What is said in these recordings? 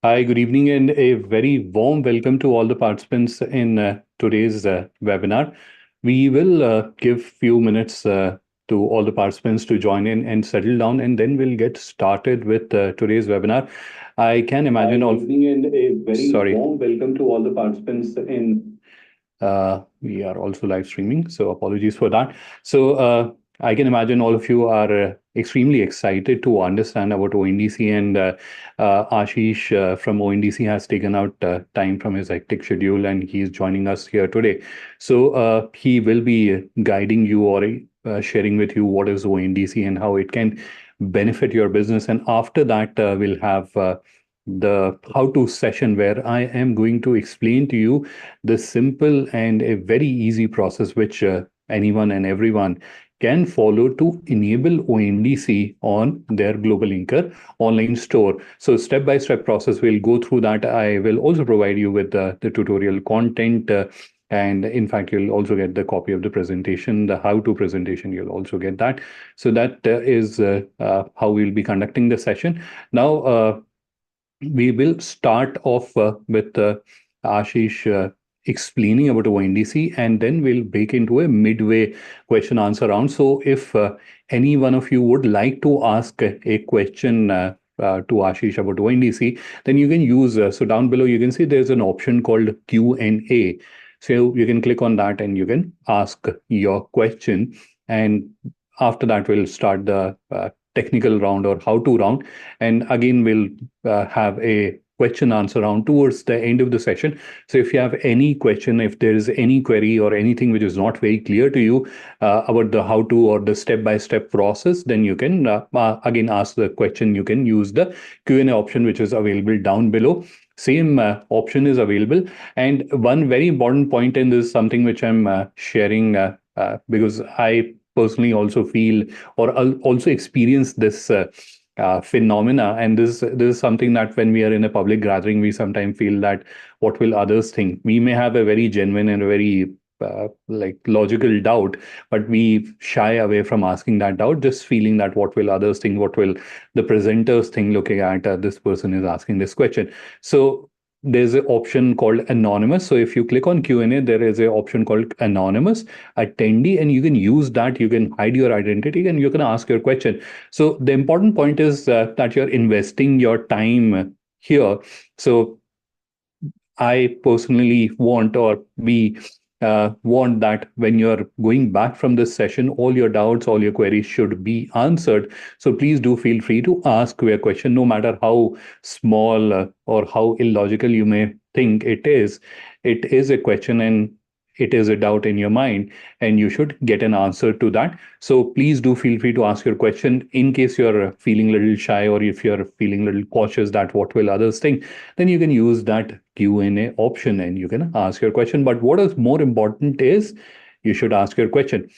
Hi, good evening, and a very warm welcome to all the participants in today's webinar. We will give few minutes to all the participants to join in and settle down, and then we'll get started with today's webinar. I can Hi, imagine good all. evening, and a very Sorry, warm welcome to all the participants in. we are also live streaming, so apologies for that. So I can imagine all of you are extremely excited to understand about ONDC, and Ashish from ONDC has taken out time from his hectic schedule, and he is joining us here today. So he will be guiding you or sharing with you what is ONDC and how it can benefit your business. And after that, we'll have the how to session where I am going to explain to you the simple and a very easy process which anyone and everyone can follow to enable ONDC on their GlobalLinker online store. So step-by-step process, we'll go through that. I will also provide you with the tutorial content. And in fact, you'll also get the copy of the presentation, the how-to presentation, you'll also get that. So that is how we'll be conducting the session. Now, we will start off with Ashish explaining about ONDC, and then we'll break into a midway question answer round. So, if any one of you would like to ask a question to Ashish about ONDC, then you can use. So down below, you can see there's an option called Q&A. So you can click on that and you can ask your question. And after that, we'll start the technical round or how to round. And again, we'll have a question answer round towards the end of the session. So if you have any question, if there is any query or anything which is not very clear to you about the how to or the step-by-step process, then you can again ask the question. You can use the Q&A option which is available down below. Same option is available. And one very important point in this, something which I'm sharing because I personally also feel or also experience this phenomena. And this is something that when we are in a public gathering, we sometimes feel that what will others think? We may have a very genuine and a very like logical doubt, but we shy away from asking that doubt, just feeling that what will others think? What will the presenters think looking at this person is asking this question? So there's an option called anonymous. So if you click on Q&A, there is an option called anonymous attendee, and you can use that. You can hide your identity and you can ask your question. So the important point is that you're investing your time here. So I personally want, or we want that when you're going back from this session, all your doubts, all your queries should be answered. So please do feel free to ask your question, no matter how small or how illogical you may think it is. It is a question and it is a doubt in your mind, and you should get an answer to that. So please do feel free to ask your question. In case you're feeling a little shy or if you're feeling a little cautious that what will others think, then you can use that Q&A option and you can ask your question. But what is more important is you should ask your question.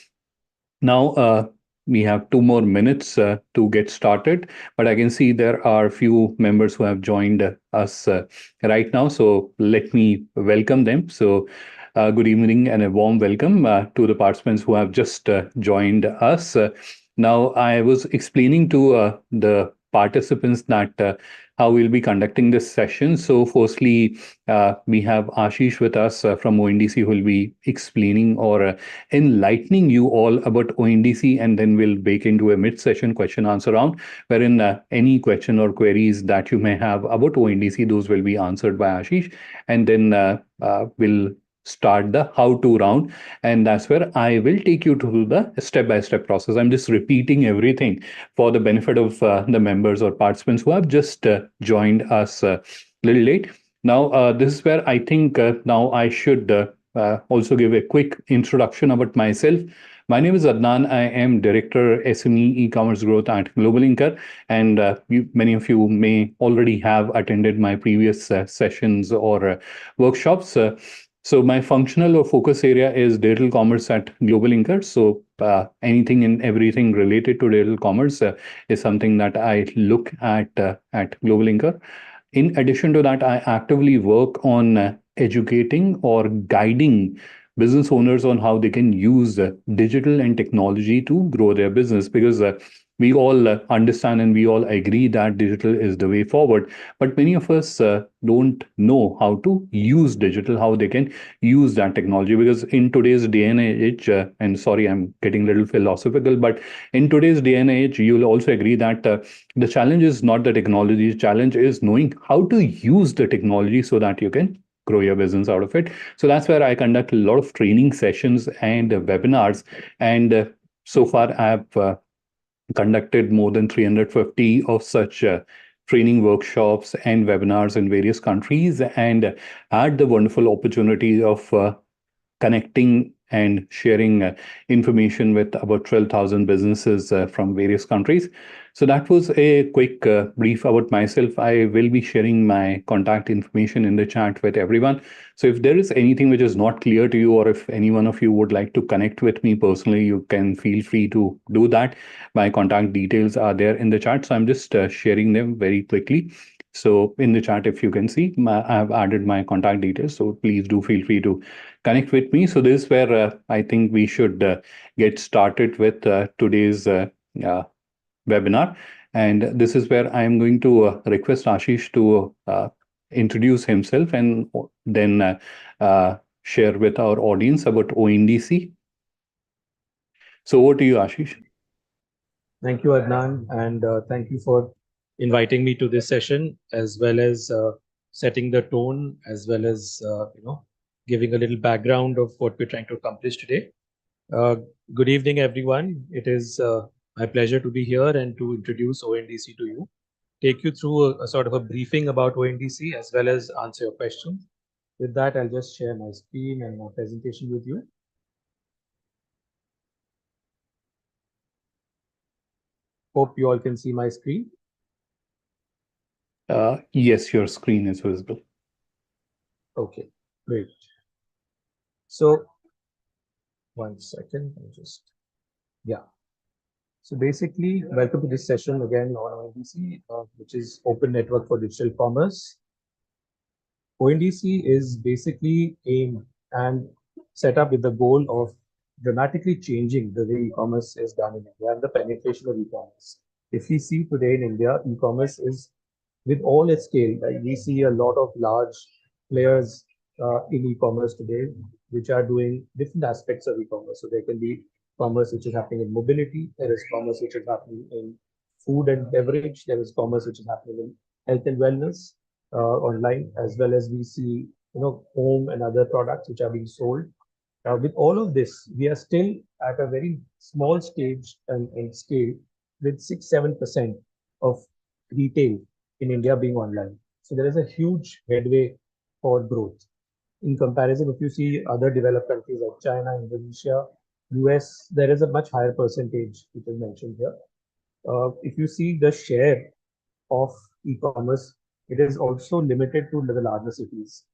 Now, we have 2 more minutes to get started, but I can see there are few members who have joined us right now. So let me welcome them. So good evening and a warm welcome to the participants who have just joined us. Now, I was explaining to the participants that how we'll be conducting this session. So firstly, we have Ashish with us from ONDC who will be explaining or enlightening you all about ONDC, and then we'll break into a mid-session question answer round, wherein any question or queries that you may have about ONDC, those will be answered by Ashish, and then we'll start the how to round, and that's where I will take you through the step-by-step process. I'm just repeating everything for the benefit of the members or participants who have just joined us a little late. Now, this is where I think now I should also give a quick introduction about myself. My name is Adnan. I am Director SME E-commerce Growth at GlobalLinker, and many of you may already have attended my previous sessions or workshops. So my functional or focus area is digital commerce at GlobalLinker. So anything and everything related to digital commerce is something that I look at GlobalLinker. In addition to that, I actively work on educating or guiding business owners on how they can use digital and technology to grow their business, because we all understand and we all agree that digital is the way forward. But many of us don't know how to use digital, how they can use that technology. Because in today's day and age, and sorry, I'm getting a little philosophical, but in today's day and age, you'll also agree that the challenge is not the technology, the challenge is knowing how to use the technology so that you can grow your business out of it. So that's where I conduct a lot of training sessions and webinars. And so far, I've conducted more than 350 of such training workshops and webinars in various countries, and had the wonderful opportunity of connecting and sharing information with about 12,000 businesses from various countries. So that was a quick brief about myself. I will be sharing my contact information in the chat with everyone. So if there is anything which is not clear to you, or if any one of you would like to connect with me personally, you can feel free to do that. My contact details are there in the chat. So I'm just sharing them very quickly. So in the chat, if you can see, I've added my contact details. So please do feel free to connect with me. So this is where I think we should get started with today's webinar. And this is where I am going to request Ashish to introduce himself and then share with our audience about ONDC. So over to you, Ashish. Thank you, Adnan, and thank you for inviting me to this session, as well as setting the tone, as well as giving a little background of what we're trying to accomplish today. Good evening, everyone. It is my pleasure to be here and to introduce ONDC to you, take you through a sort of a briefing about ONDC, as well as answer your questions. With that, I'll just share my screen and my presentation with you. Hope you all can see my screen. Yes, your screen is visible. Okay, great. So, one second, yeah. So basically, welcome to this session again on ONDC, which is Open Network for Digital Commerce. ONDC is basically aimed and set up with the goal of dramatically changing the way e-commerce is done in India and the penetration of e-commerce. If we see today in India, e-commerce is, with all its scale, right, we see a lot of large players in e-commerce today, which are doing different aspects of e-commerce. So there can be commerce which is happening in mobility, there is commerce which is happening in food and beverage, there is commerce which is happening in health and wellness online, as well as we see home and other products which are being sold. With all of this, we are still at a very small stage and scale, with 6-7% of retail in India being online. So there is a huge headway for growth. In comparison, if you see other developed countries like China, Indonesia, US, there is a much higher percentage which is mentioned here. If you see the share of e-commerce, it is also limited to the larger cities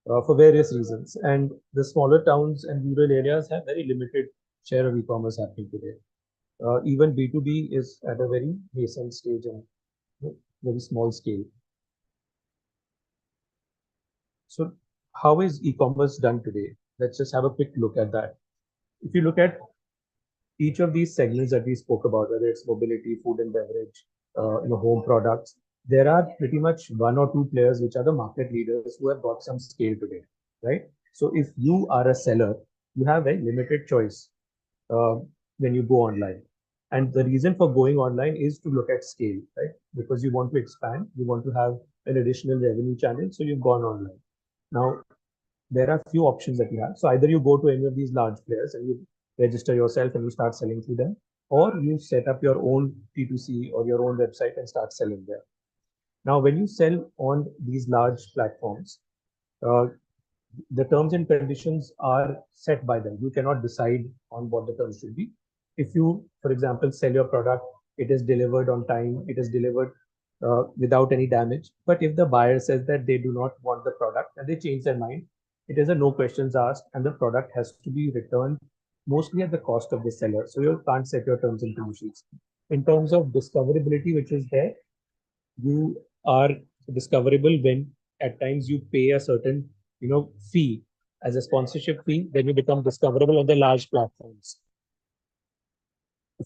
for various reasons. And the smaller towns and rural areas have very limited share of e-commerce happening today. Even B2B is at a very nascent stage and very small scale. So how is e-commerce done today? Let's just have a quick look at that. If you look at each of these segments that we spoke about, whether it's mobility, food and beverage, home products, there are pretty much one or two players which are the market leaders who have got some scale today, right? So if you are a seller, you have a limited choice when you go online. And the reason for going online is to look at scale, right? Because you want to expand, you want to have an additional revenue channel, so you've gone online. Now, there are few options that you have. So either you go to any of these large players and you register yourself and you start selling through them, or you set up your own P2C or your own website and start selling there. Now, when you sell on these large platforms, the terms and conditions are set by them. You cannot decide on what the terms should be. If you, for example, sell your product, it is delivered on time, it is delivered without any damage. But if the buyer says that they do not want the product and they change their mind, it is a no questions asked, and the product has to be returned mostly at the cost of the seller. So you can't set your terms and conditions. In terms of discoverability, which is there, you are discoverable when at times you pay a certain fee as a sponsorship fee, then you become discoverable on the large platforms.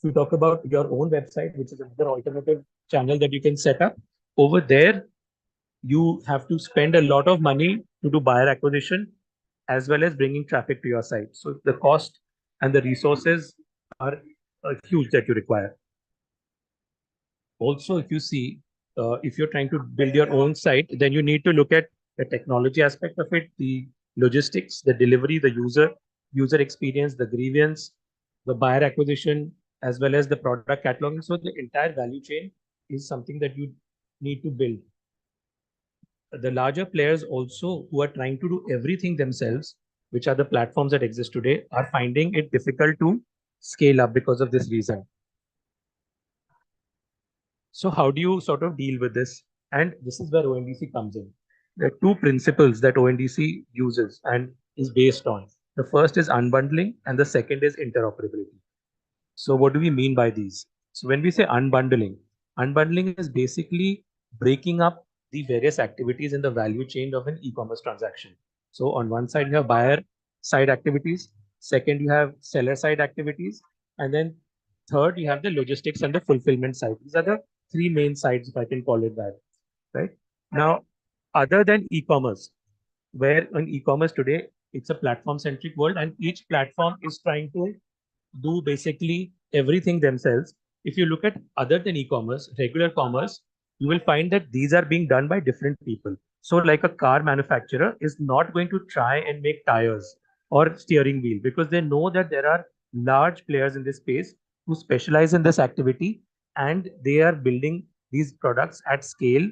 If you talk about your own website, which is another alternative channel that you can set up, over there, you have to spend a lot of money to do buyer acquisition as well as bringing traffic to your site. So the cost and the resources are huge that you require. Also, if you see, if you're trying to build your own site, then you need to look at the technology aspect of it, the logistics, the delivery, the user experience, the grievance, the buyer acquisition, as well as the product cataloging. So the entire value chain is something that you need to build. The larger players also who are trying to do everything themselves, which are the platforms that exist today, are finding it difficult to scale up because of this reason. So how do you sort of deal with this? And this is where ONDC comes in. There are two principles that ONDC uses and is based on. The first is unbundling and the second is interoperability. So what do we mean by these? So when we say unbundling, unbundling is basically breaking up the various activities in the value chain of an e-commerce transaction. So on one side, you have buyer side activities. Second, you have seller side activities. And then third, you have the logistics and the fulfillment side. These are the three main sides, if I can call it that, right? Now, other than e-commerce, where on e-commerce today, it's a platform-centric world and each platform is trying to do basically everything themselves. If you look at other than e-commerce, regular commerce, you will find that these are being done by different people. So like a car manufacturer is not going to try and make tires or steering wheel because they know that there are large players in this space who specialize in this activity and they are building these products at scale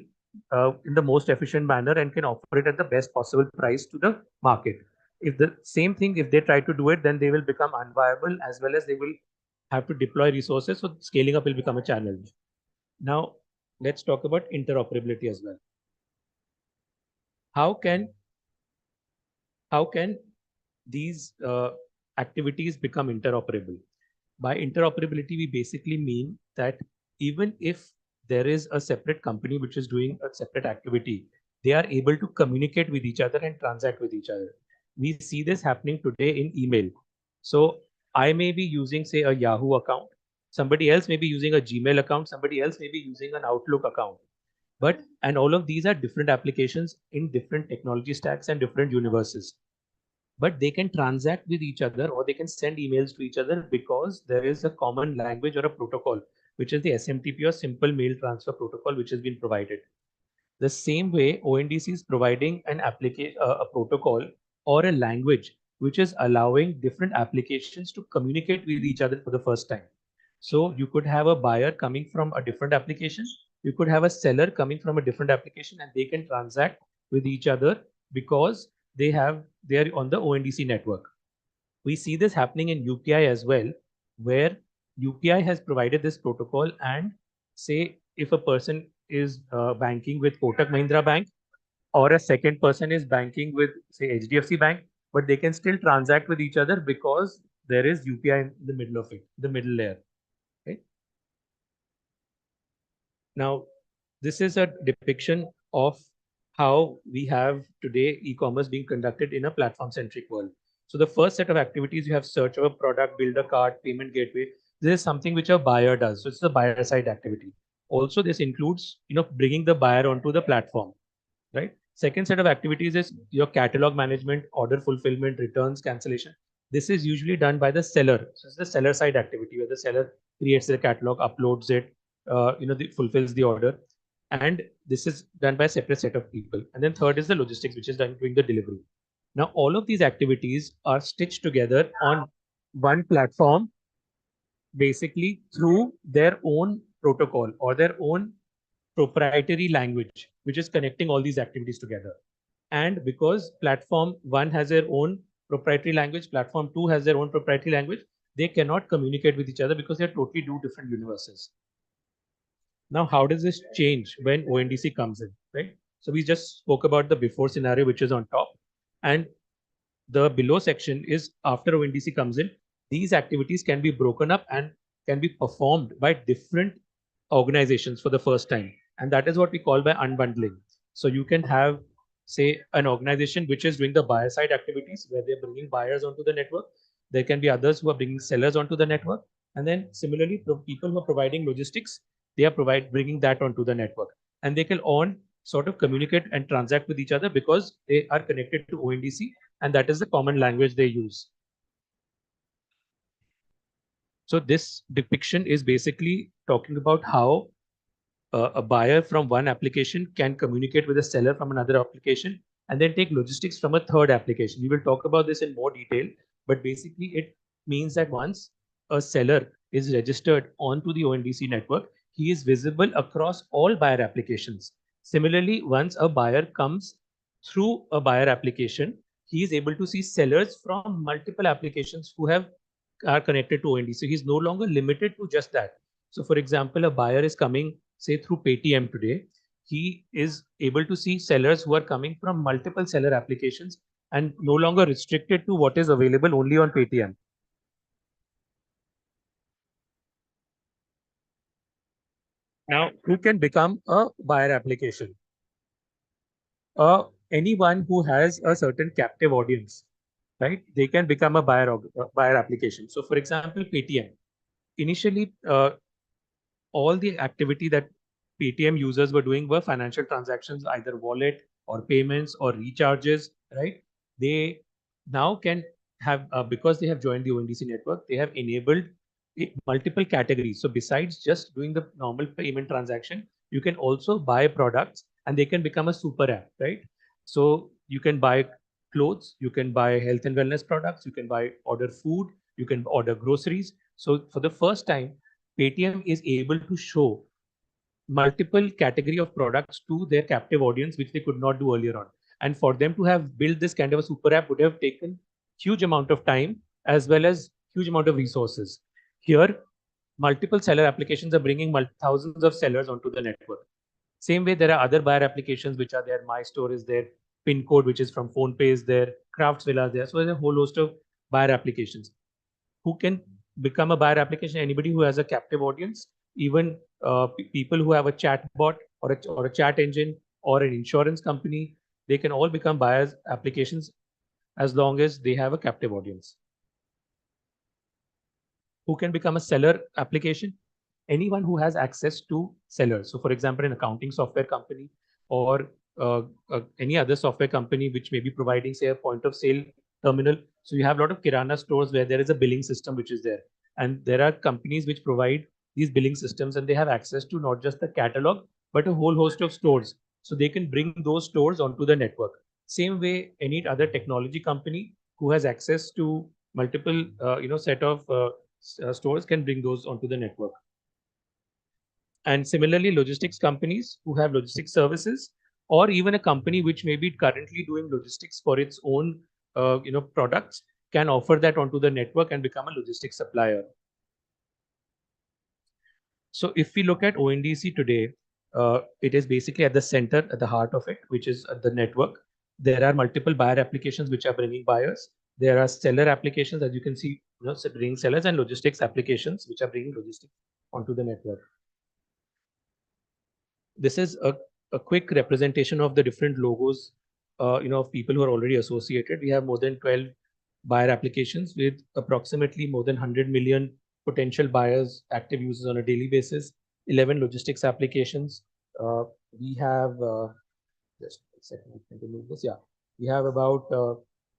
in the most efficient manner and can offer it at the best possible price to the market. If the same thing, if they try to do it, then they will become unviable as well as they will have to deploy resources. So scaling up will become a challenge. Now, let's talk about interoperability as well. How can these activities become interoperable? By interoperability, we basically mean that even if there is a separate company which is doing a separate activity, they are able to communicate with each other and transact with each other. We see this happening today in email. So I may be using, say, a Yahoo account. Somebody else may be using a Gmail account. Somebody else may be using an Outlook account. And all of these are different applications in different technology stacks and different universes. But they can transact with each other or they can send emails to each other because there is a common language or a protocol, which is the SMTP or Simple Mail Transfer Protocol, which has been provided. The same way ONDC is providing an application, a protocol or a language, which is allowing different applications to communicate with each other for the first time. So you could have a buyer coming from a different application. You could have a seller coming from a different application and they can transact with each other because they are on the ONDC network. We see this happening in UPI as well, where UPI has provided this protocol and say if a person is banking with Kotak Mahindra Bank or a second person is banking with say HDFC Bank, but they can still transact with each other because there is UPI in the middle of it, the middle layer. Okay. Now, this is a depiction of how we have today e-commerce being conducted in a platform-centric world. So the first set of activities, you have search of a product, build a cart, payment gateway. This is something which a buyer does. So it's the buyer side activity. Also, this includes, bringing the buyer onto the platform, right? Second set of activities is your catalog management, order fulfillment, returns, cancellation. This is usually done by the seller. So it's the seller side activity where the seller creates the catalog, uploads it, fulfills the order. And this is done by a separate set of people. And then third is the logistics, which is done doing the delivery. Now, all of these activities are stitched together on one platform, basically through their own protocol or their own proprietary language, which is connecting all these activities together. And because platform one has their own proprietary language, platform two has their own proprietary language, they cannot communicate with each other because they're totally two different universes. Now, how does this change when ONDC comes in, right? So we just spoke about the before scenario, which is on top. And the below section is after ONDC comes in, these activities can be broken up and can be performed by different organizations for the first time. And that is what we call by unbundling. So you can have, say, an organization which is doing the buyer side activities where they're bringing buyers onto the network. There can be others who are bringing sellers onto the network. And then similarly, people who are providing logistics, they are bringing that onto the network, and they can sort of communicate and transact with each other because they are connected to ONDC, and that is the common language they use. So this depiction is basically talking about how a buyer from one application can communicate with a seller from another application and then take logistics from a third application. We will talk about this in more detail, but basically it means that once a seller is registered onto the ONDC network, he is visible across all buyer applications. Similarly, once a buyer comes through a buyer application, he is able to see sellers from multiple applications who are connected to ONDC. So he's no longer limited to just that. So for example, a buyer is coming, say through Paytm today, he is able to see sellers who are coming from multiple seller applications and no longer restricted to what is available only on Paytm. Now, who can become a buyer application? Anyone who has a certain captive audience, right? They can become a buyer application. So for example, Paytm. Initially, all the activity that Paytm users were doing were financial transactions, either wallet or payments or recharges, right? They now can have, because they have joined the ONDC network, they have enabled multiple categories. So besides just doing the normal payment transaction, you can also buy products and they can become a super app, right? So you can buy clothes, you can buy health and wellness products, you can order food, you can order groceries. So for the first time, Paytm is able to show multiple category of products to their captive audience, which they could not do earlier on. And for them to have built this kind of a super app would have taken huge amount of time as well as huge amount of resources. Here, multiple seller applications are bringing thousands of sellers onto the network. Same way, there are other buyer applications which are there. My Store is there, Pin Code, which is from PhonePe, is there, Craftsvilla is there. So there's a whole host of buyer applications. Who can become a buyer application? Anybody who has a captive audience, even people who have a chat bot or a chat engine or an insurance company, they can all become buyers applications as long as they have a captive audience. Who can become a seller application? Anyone who has access to sellers. So for example, an accounting software company or any other software company which may be providing, say, a point of sale terminal. So you have a lot of Kirana stores where there is a billing system which is there. And there are companies which provide these billing systems and they have access to not just the catalog, but a whole host of stores. So they can bring those stores onto the network. Same way, any other technology company who has access to multiple, set of stores can bring those onto the network. And similarly, logistics companies who have logistics services, or even a company which may be currently doing logistics for its own products, can offer that onto the network and become a logistics supplier. So if we look at ONDC today, it is basically at the center, at the heart of it, which is the network. There are multiple buyer applications which are bringing buyers. There are seller applications, as you can see, bringing sellers, and logistics applications which are bringing logistics onto the network. This is a quick representation of the different logos, of people who are already associated. We have more than 12 buyer applications with approximately more than 100 million potential buyers, active users on a daily basis, 11 logistics applications. We have, just a second, I can remove this. Yeah, we have about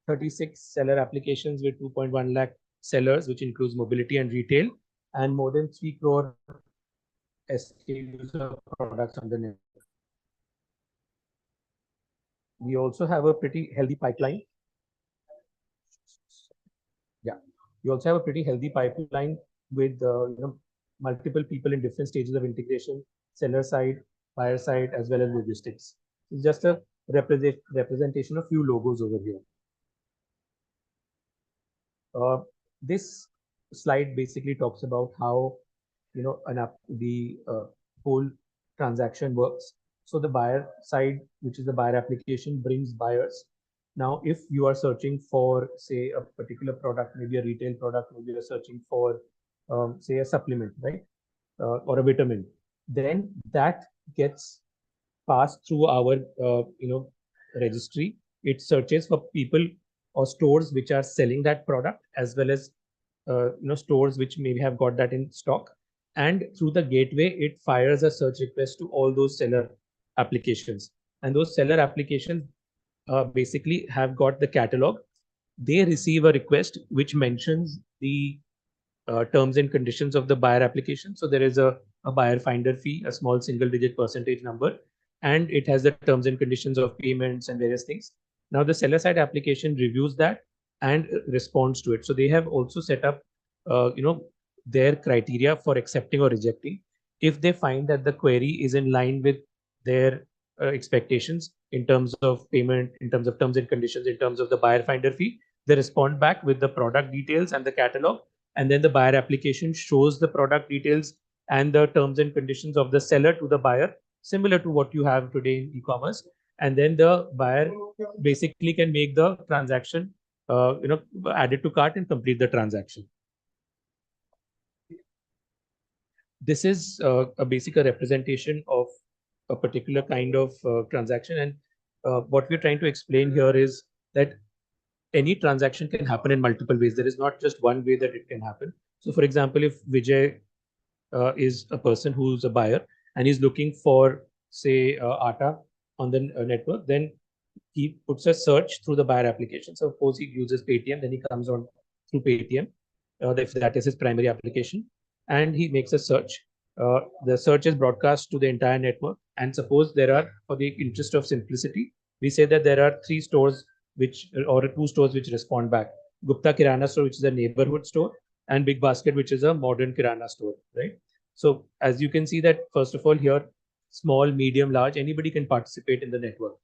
36 seller applications with 2.1 lakh sellers, which includes mobility and retail, and more than 3 crore SKUs of products on the network. We also have a pretty healthy pipeline. Yeah, we also have a pretty healthy pipeline with multiple people in different stages of integration, seller side, buyer side, as well as logistics. It's just a representation of few logos over here. This slide basically talks about how the whole transaction works. So the buyer side, which is the buyer application, brings buyers. Now, if you are searching for, say, a particular product, maybe a retail product, maybe you're searching for, say, a supplement, right, or a vitamin, then that gets passed through our, registry. It searches for people or stores which are selling that product, as well as stores which maybe have got that in stock, and through the gateway it fires a search request to all those seller applications, and those seller applications basically have got the catalog. They receive a request which mentions the terms and conditions of the buyer application. So there is a buyer finder fee, a small single digit percentage number, and it has the terms and conditions of payments and various things. Now the seller side application reviews that and responds to it. So they have also set up, their criteria for accepting or rejecting. If they find that the query is in line with their expectations in terms of payment, in terms of terms and conditions, in terms of the buyer finder fee, they respond back with the product details and the catalog, and then the buyer application shows the product details and the terms and conditions of the seller to the buyer, similar to what you have today in e-commerce. And then the buyer basically can make the transaction, add it to cart and complete the transaction. This is a basic representation of a particular kind of transaction. And what we're trying to explain here is that any transaction can happen in multiple ways. There is not just one way that it can happen. So for example, if Vijay is a person who's a buyer and he's looking for, say, atta on the network, then he puts a search through the buyer application. So suppose he uses Paytm, then he comes on through Paytm, if that is his primary application, and he makes a search. The search is broadcast to the entire network. And suppose there are, for the interest of simplicity, we say that there are 3 stores or 2 stores which respond back. Gupta Kirana store, which is a neighborhood store, and Big Basket, which is a modern Kirana store, right? So as you can see that, first of all, here, small, medium, large, anybody can participate in the network.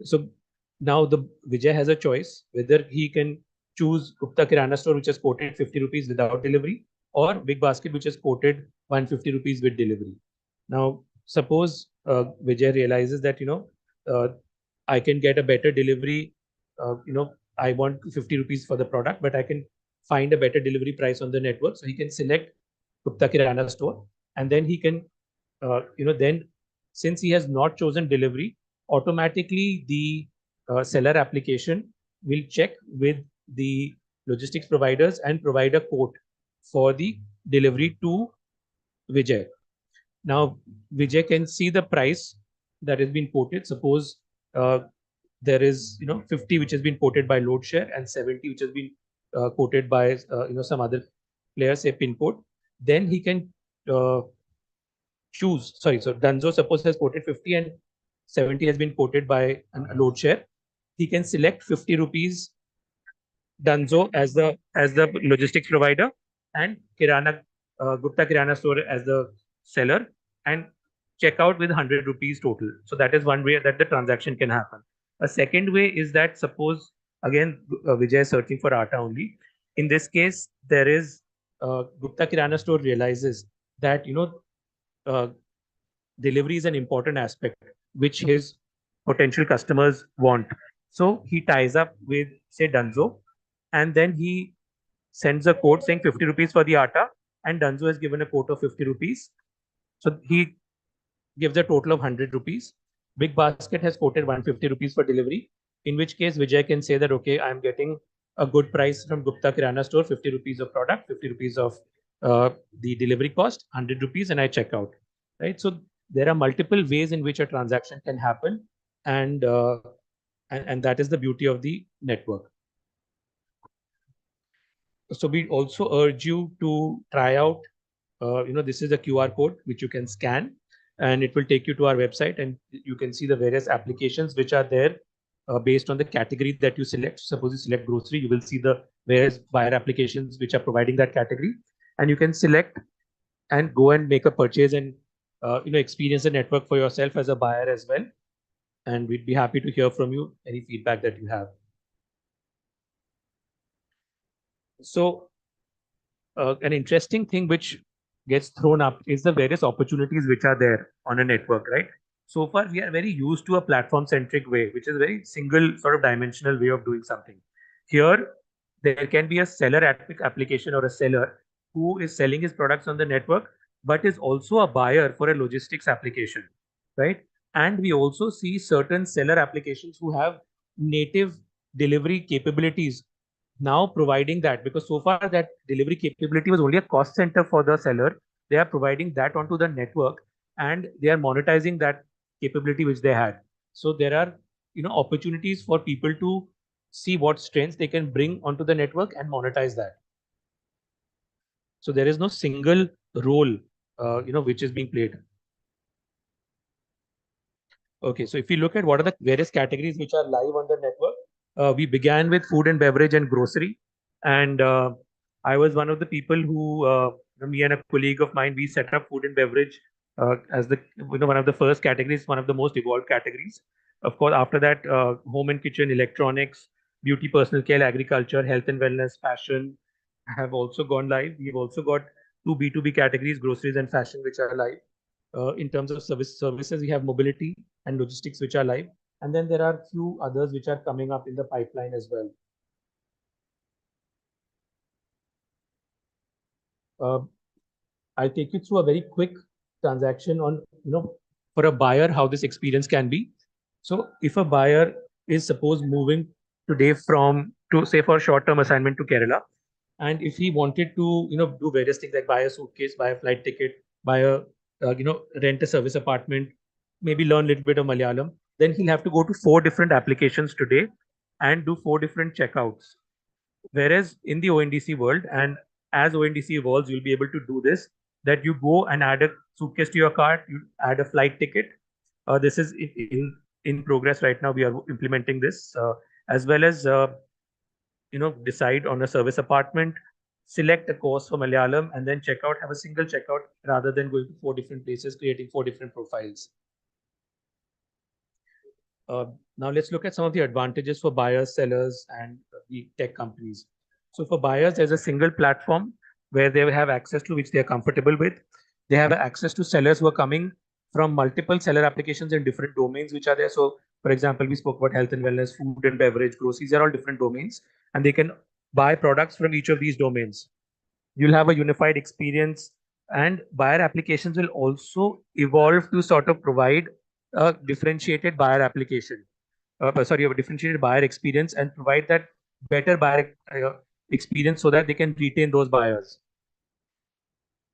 So now the Vijay has a choice whether he can choose Gupta Kirana store, which is quoted 50 rupees without delivery, or Big Basket, which is quoted 150 rupees with delivery. Now, suppose Vijay realizes that, I can get a better delivery. I want 50 rupees for the product, but I can find a better delivery price on the network. So he can select Gupta Kirana store, and then he can, then since he has not chosen delivery, automatically the seller application will check with the logistics providers and provide a quote for the delivery to Vijay. Now, Vijay can see the price that has been quoted. Suppose there is 50 which has been quoted by LoadShare and 70 which has been quoted by some other players, say Pincode. Then he can choose. Sorry, so Dunzo suppose has quoted 50 and 70 has been quoted by a LoadShare. He can select 50 rupees Dunzo as the logistics provider, and Gupta Kirana store as the seller, and check out with 100 rupees total. So that is one way that the transaction can happen. A second way is that, suppose again Vijay is searching for atta only. In this case, there is Gupta Kirana store realizes that delivery is an important aspect which his potential customers want. So he ties up with, say, Dunzo, and then he sends a quote saying 50 rupees for the atta, and Dunzo has given a quote of 50 rupees. So he gives a total of 100 rupees. Big Basket has quoted 150 rupees for delivery, in which case Vijay can say that, okay, I'm getting a good price from Gupta Kirana store, 50 rupees of product, 50 rupees of the delivery cost, 100 rupees, and I check out, right? So there are multiple ways in which a transaction can happen, and that is the beauty of the network. So we also urge you to try out, this is a QR code which you can scan, and it will take you to our website, and you can see the various applications which are there based on the category that you select. Suppose you select grocery, you will see the various buyer applications which are providing that category, and you can select and go and make a purchase and experience the network for yourself as a buyer as well. And we'd be happy to hear from you any feedback that you have. So an interesting thing which gets thrown up is the various opportunities which are there on a network, right? So far, we are very used to a platform-centric way, which is a very single sort of dimensional way of doing something. Here, there can be a seller application or a seller who is selling his products on the network, but is also a buyer for a logistics application, right? And we also see certain seller applications who have native delivery capabilities now providing that, because so far that delivery capability was only a cost center for the seller. They are providing that onto the network, and they are monetizing that capability which they had. So there are opportunities for people to see what strengths they can bring onto the network and monetize that. So there is no single role which is being played. Okay, so if you look at what are the various categories which are live on the network, we began with food and beverage and grocery. And I was one of the people who, me and a colleague of mine, we set up food and beverage as the one of the first categories, one of the most evolved categories. Of course, after that, home and kitchen, electronics, beauty, personal care, agriculture, health and wellness, fashion have also gone live. We've also got two B2B categories, groceries and fashion, which are live. In terms of services, we have mobility and logistics, which are live. And then there are few others which are coming up in the pipeline as well. I'll take you through a very quick transaction on, for a buyer, how this experience can be. So if a buyer is suppose moving today to say for short-term assignment to Kerala, and if he wanted to, do various things like buy a suitcase, buy a flight ticket, buy a, rent a service apartment, maybe learn a little bit of Malayalam, then he'll have to go to 4 different applications today and do 4 different checkouts. Whereas in the ONDC world, and as ONDC evolves, you'll be able to do this, that you go and add a suitcase to your cart, you add a flight ticket. This is in progress right now. We are implementing this, as well as decide on a service apartment, select a course for Malayalam, and then check out, have a single checkout rather than going to 4 different places, creating 4 different profiles. Now let's look at some of the advantages for buyers, sellers, and the tech companies. So for buyers, there's a single platform where they have access to which they are comfortable with. They have access to sellers who are coming from multiple seller applications in different domains which are there. So for example, we spoke about health and wellness, food and beverage, groceries are all different domains, and they can buy products from each of these domains. You'll have a unified experience, and buyer applications will also evolve to sort of provide a differentiated buyer application. A differentiated buyer experience and provide that better buyer experience so that they can retain those buyers.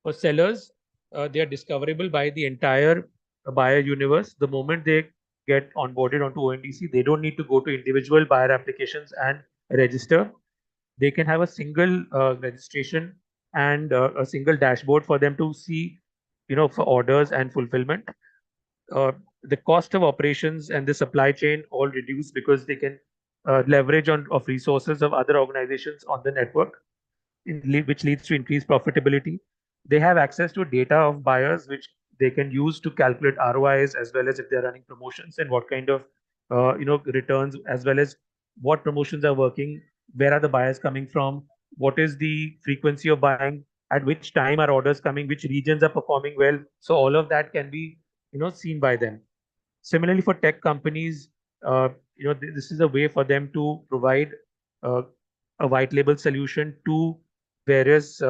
For sellers, they are discoverable by the entire buyer universe. The moment they get onboarded onto ONDC, they don't need to go to individual buyer applications and register. They can have a single registration and a single dashboard for them to see, for orders and fulfillment. The cost of operations and the supply chain all reduce because they can leverage of resources of other organizations on the network, which leads to increased profitability. They have access to data of buyers, which they can use to calculate ROIs, as well as if they're running promotions and what kind of returns, as well as what promotions are working, where are the buyers coming from, what is the frequency of buying, at which time are orders coming, which regions are performing well. So all of that can be seen by them. Similarly, for tech companies, this is a way for them to provide uh, a white label solution to various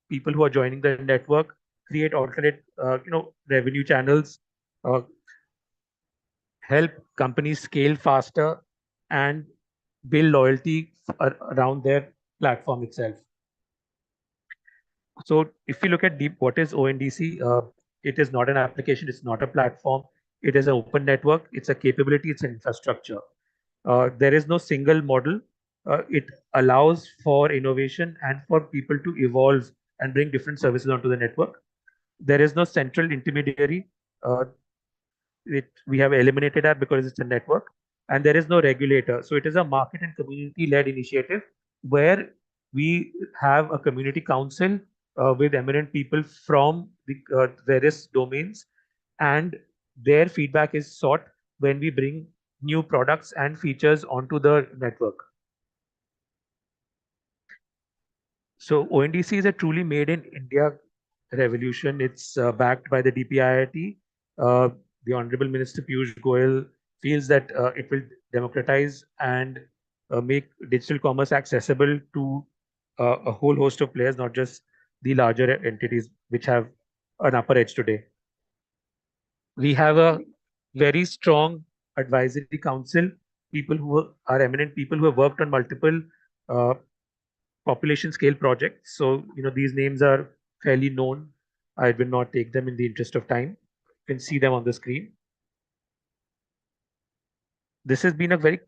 people who are joining the network, create alternate, revenue channels, uh, help companies scale faster, and build loyalty around their platform itself. So if you look at deep, what is ONDC? It is not an application, it's not a platform. It is an open network, it's a capability, it's an infrastructure. There is no single model. It allows for innovation and for people to evolve and bring different services onto the network. There is no central intermediary. We have eliminated that because it's a network, and there is no regulator. So it is a market and community-led initiative where we have a community council with eminent people from the various domains, and their feedback is sought when we bring new products and features onto the network. So ONDC is a truly made in India revolution. It's backed by the DPIIT. The Honorable Minister Piyush Goyal feels that it will democratize and make digital commerce accessible to a whole host of players, not just the larger entities which have an upper edge today. We have a very strong advisory council, people who are eminent people who have worked on multiple population scale projects. So, these names are fairly known. I will not take them in the interest of time. You can see them on the screen. This has been a very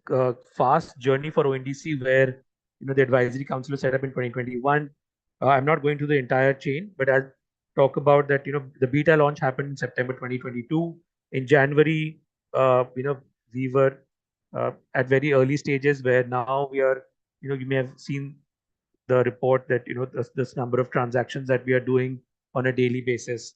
fast journey for ONDC, where the advisory council was set up in 2021. I'm not going through the entire chain, but I'll talk about that. The beta launch happened in September 2022. In January, we were at very early stages, where now we are. You may have seen the report that this number of transactions that we are doing on a daily basis.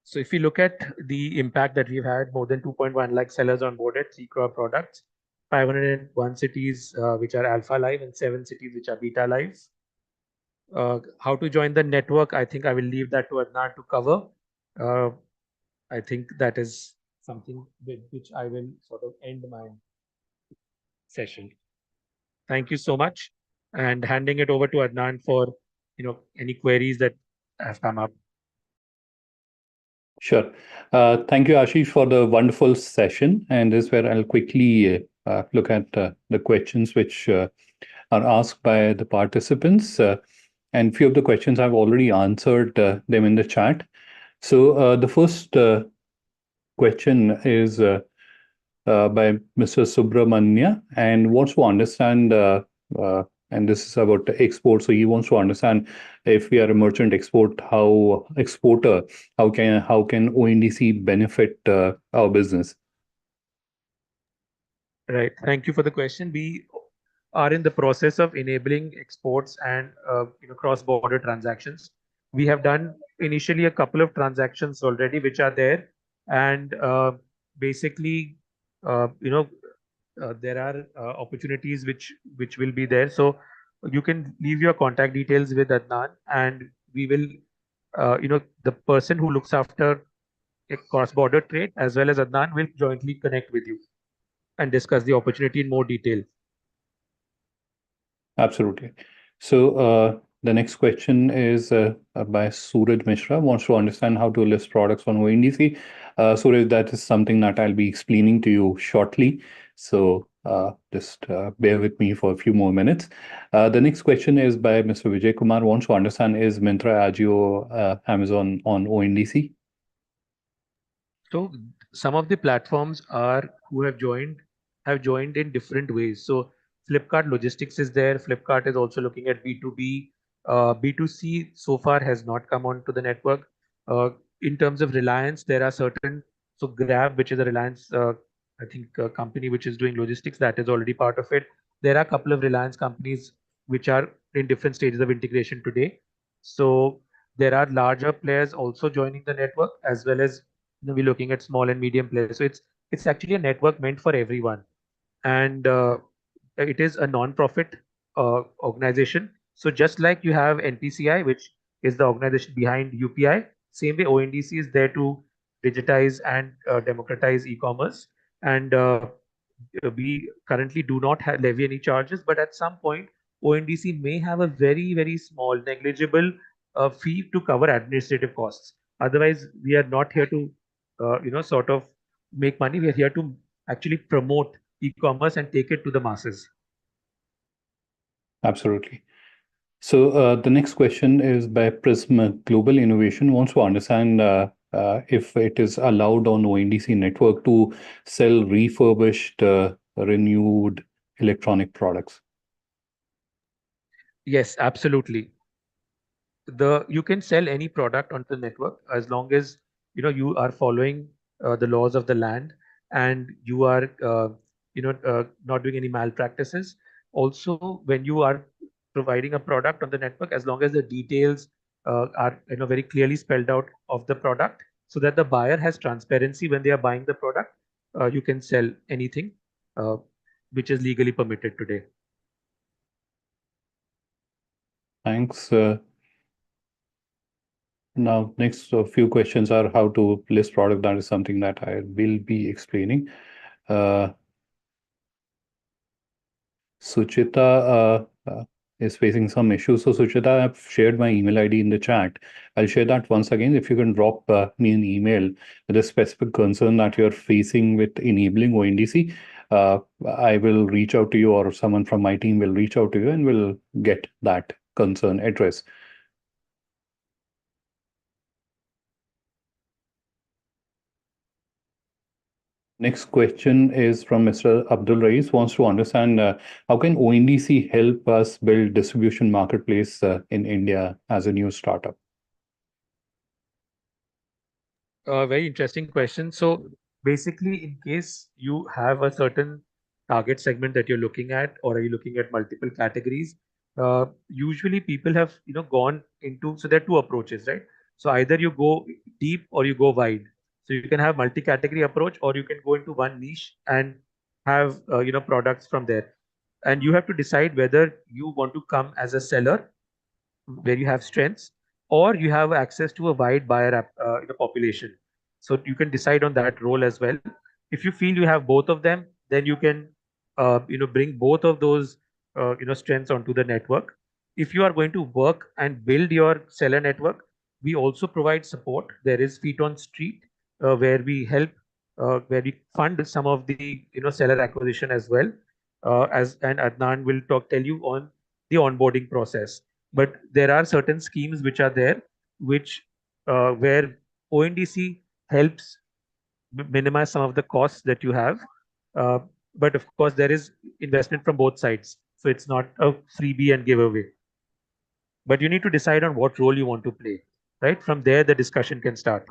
So if you look at the impact that we've had, more than 2.1 lakh sellers onboarded, 3 crore products, 501 cities which are alpha live, and 7 cities which are beta live. How to join the network, I think I will leave that to Adnan to cover. I think that is something with which I will sort of end my session. Thank you so much, and handing it over to Adnan for any queries that have come up. Sure. Thank you, Ashish, for the wonderful session. And this is where I'll quickly look at the questions which are asked by the participants. And few of the questions I've already answered them in the chat. So the first question is by Mr. Subramanya, and wants to understand, and this is about export. So he wants to understand, if we are a merchant exporter, how can ONDC benefit our business? Right. Thank you for the question. We are in the process of enabling exports and cross-border transactions. We have done initially a couple of transactions already, which are there, and basically, there are opportunities which will be there. So you can leave your contact details with Adnan, and we will, the person who looks after a cross-border trade as well as Adnan will jointly connect with you and discuss the opportunity in more detail. Absolutely. So the next question is by Suraj Mishra, wants to understand how to list products on ONDC. Suraj, that is something that I'll be explaining to you shortly. So just bear with me for a few more minutes. The next question is by Mr. Vijay Kumar, wants to understand, is Myntra, Ajio, Amazon on ONDC? So some of the platforms who have joined in different ways. So Flipkart Logistics is there. Flipkart is also looking at B2B. B2C so far has not come onto the network. In terms of Reliance, there are certain. So Grab, which is a Reliance, I think, company which is doing logistics, that is already part of it. There are a couple of Reliance companies which are in different stages of integration today. So there are larger players also joining the network, as well as we're looking at small and medium players. So it's actually a network meant for everyone, and it is a non-profit organization. So just like you have NPCI, which is the organization behind UPI, same way ONDC is there to digitize and democratize e-commerce. And we currently do not levy any charges, but at some point ONDC may have a very, very small, negligible fee to cover administrative costs. Otherwise, we are not here to sort of make money. We are here to actually promote e-commerce and take it to the masses. Absolutely. So the next question is by Prism Global Innovation, wants to understand if it is allowed on ONDC network to sell refurbished, renewed electronic products. Yes, absolutely. You can sell any product on the network as long as you are following the laws of the land, and you are not doing any malpractices. Also, when you are providing a product on the network, as long as the details are very clearly spelled out of the product, so that the buyer has transparency when they are buying the product, you can sell anything which is legally permitted today. Thanks. Now, next few questions are how to list product. That is something that I will be explaining. Suchita is facing some issues. So Suchita, I've shared my email ID in the chat. I'll share that once again. If you can drop me an email with a specific concern that you're facing with enabling ONDC, I will reach out to you, or someone from my team will reach out to you, and we'll get that concern addressed. Next question is from Mr. Abdul Rais, wants to understand how can ONDC help us build distribution marketplace in India as a new startup? Very interesting question. So basically, in case you have a certain target segment that you're looking at, or are you looking at multiple categories? Usually people have gone into, so there are two approaches, right? So either you go deep or you go wide. So you can have multi-category approach, or you can go into one niche and have products from there. And you have to decide whether you want to come as a seller where you have strengths, or you have access to a wide buyer population. So you can decide on that role as well. If you feel you have both of them, then you can bring both of those strengths onto the network. If you are going to work and build your seller network, we also provide support. There is feet on street where we help, where we fund some of the seller acquisition as well. As and Adnan will tell you on the onboarding process. But there are certain schemes which are there, which where ONDC helps minimize some of the costs that you have. Uh, but of course, there is investment from both sides, so it's not a freebie and giveaway. But you need to decide on what role you want to play. Right from there, the discussion can start.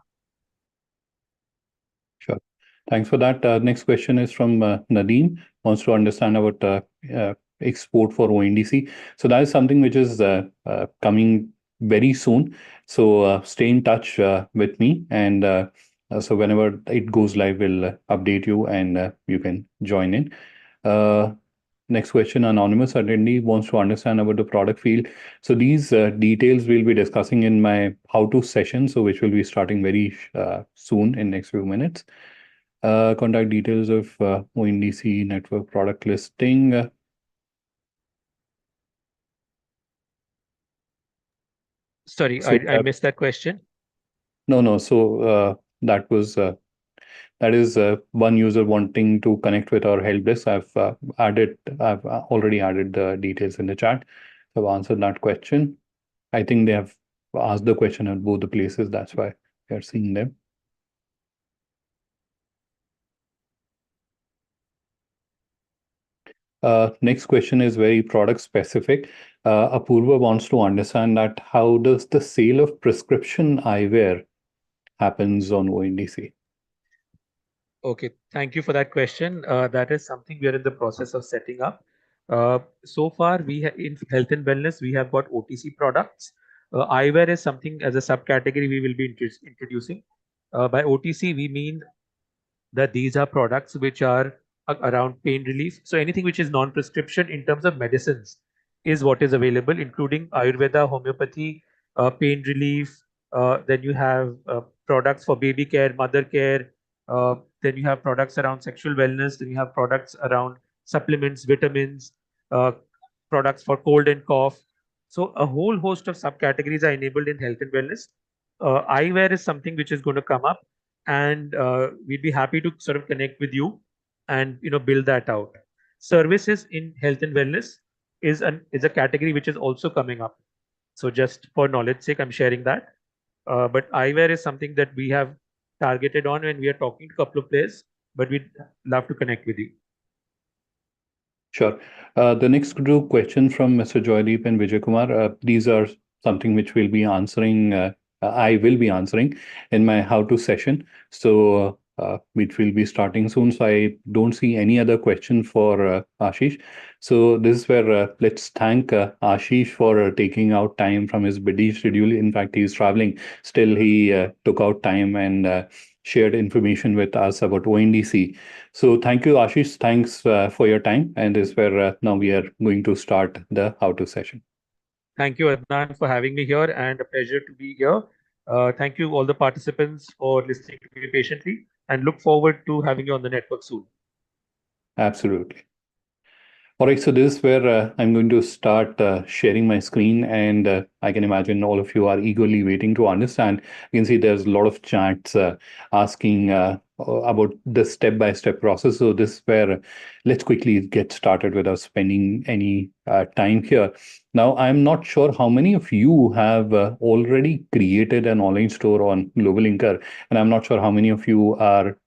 Sure. Thanks for that. Next question is from Nadeem, wants to understand about export for ONDC. So that is something which is coming very soon. So stay in touch with me, and so whenever it goes live, we'll update you, and you can join in. Next question, anonymous attendee wants to understand about the product field. So these details we'll be discussing in my how-to session, so which will be starting very soon in next few minutes. Contact details of ONDC network product listing. Sorry, I missed that question. No. So that is one user wanting to connect with our help desk. I've already added the details in the chat. So I've answered that question. I think they have asked the question at both the places. That's why we are seeing them. Next question is very product specific. Apurva wants to understand that how does the sale of prescription eyewear happens on ONDC? Okay, thank you for that question. That is something we are in the process of setting up. So far, in health and wellness, we have got OTC products. Eyewear is something as a subcategory we will be introducing. By OTC, we mean that these are products which are around pain relief. So anything which is non-prescription in terms of medicines is what is available, including Ayurveda, homeopathy, pain relief. Then you have products for baby care, mother care. Then you have products around sexual wellness. Then you have products around supplements, vitamins, uh, products for cold and cough. So a whole host of subcategories are enabled in health and wellness. Eyewear is something which is going to come up, and we'd be happy to sort of connect with you and build that out. Services in health and wellness is a category which is also coming up. So just for knowledge sake, I'm sharing that. But eyewear is something that we have targeted on when we are talking to a couple of players, but we'd love to connect with you. Sure. The next two questions from Mr. Joydeep and Vijay Kumar. These are something which we'll be answering. I will be answering in my how-to session. So which will be starting soon. So I don't see any other question for Ashish. So this is where let's thank Ashish for taking out time from his busy schedule. In fact, he's traveling. Still, he took out time and shared information with us about ONDC. So thank you, Ashish. Thanks for your time. And this is where now we are going to start the how-to session. Thank you, Adnan, for having me here, and a pleasure to be here. Thank you, all the participants, for listening to me patiently, and look forward to having you on the network soon. Absolutely. All right, so this is where I'm going to start sharing my screen, and I can imagine all of you are eagerly waiting to understand. You can see there's a lot of chats asking about the step-by-step process. So this is where let's quickly get started without spending any time here. Now, I'm not sure how many of you have already created an online store on GlobalLinker, and I'm not sure how many of you are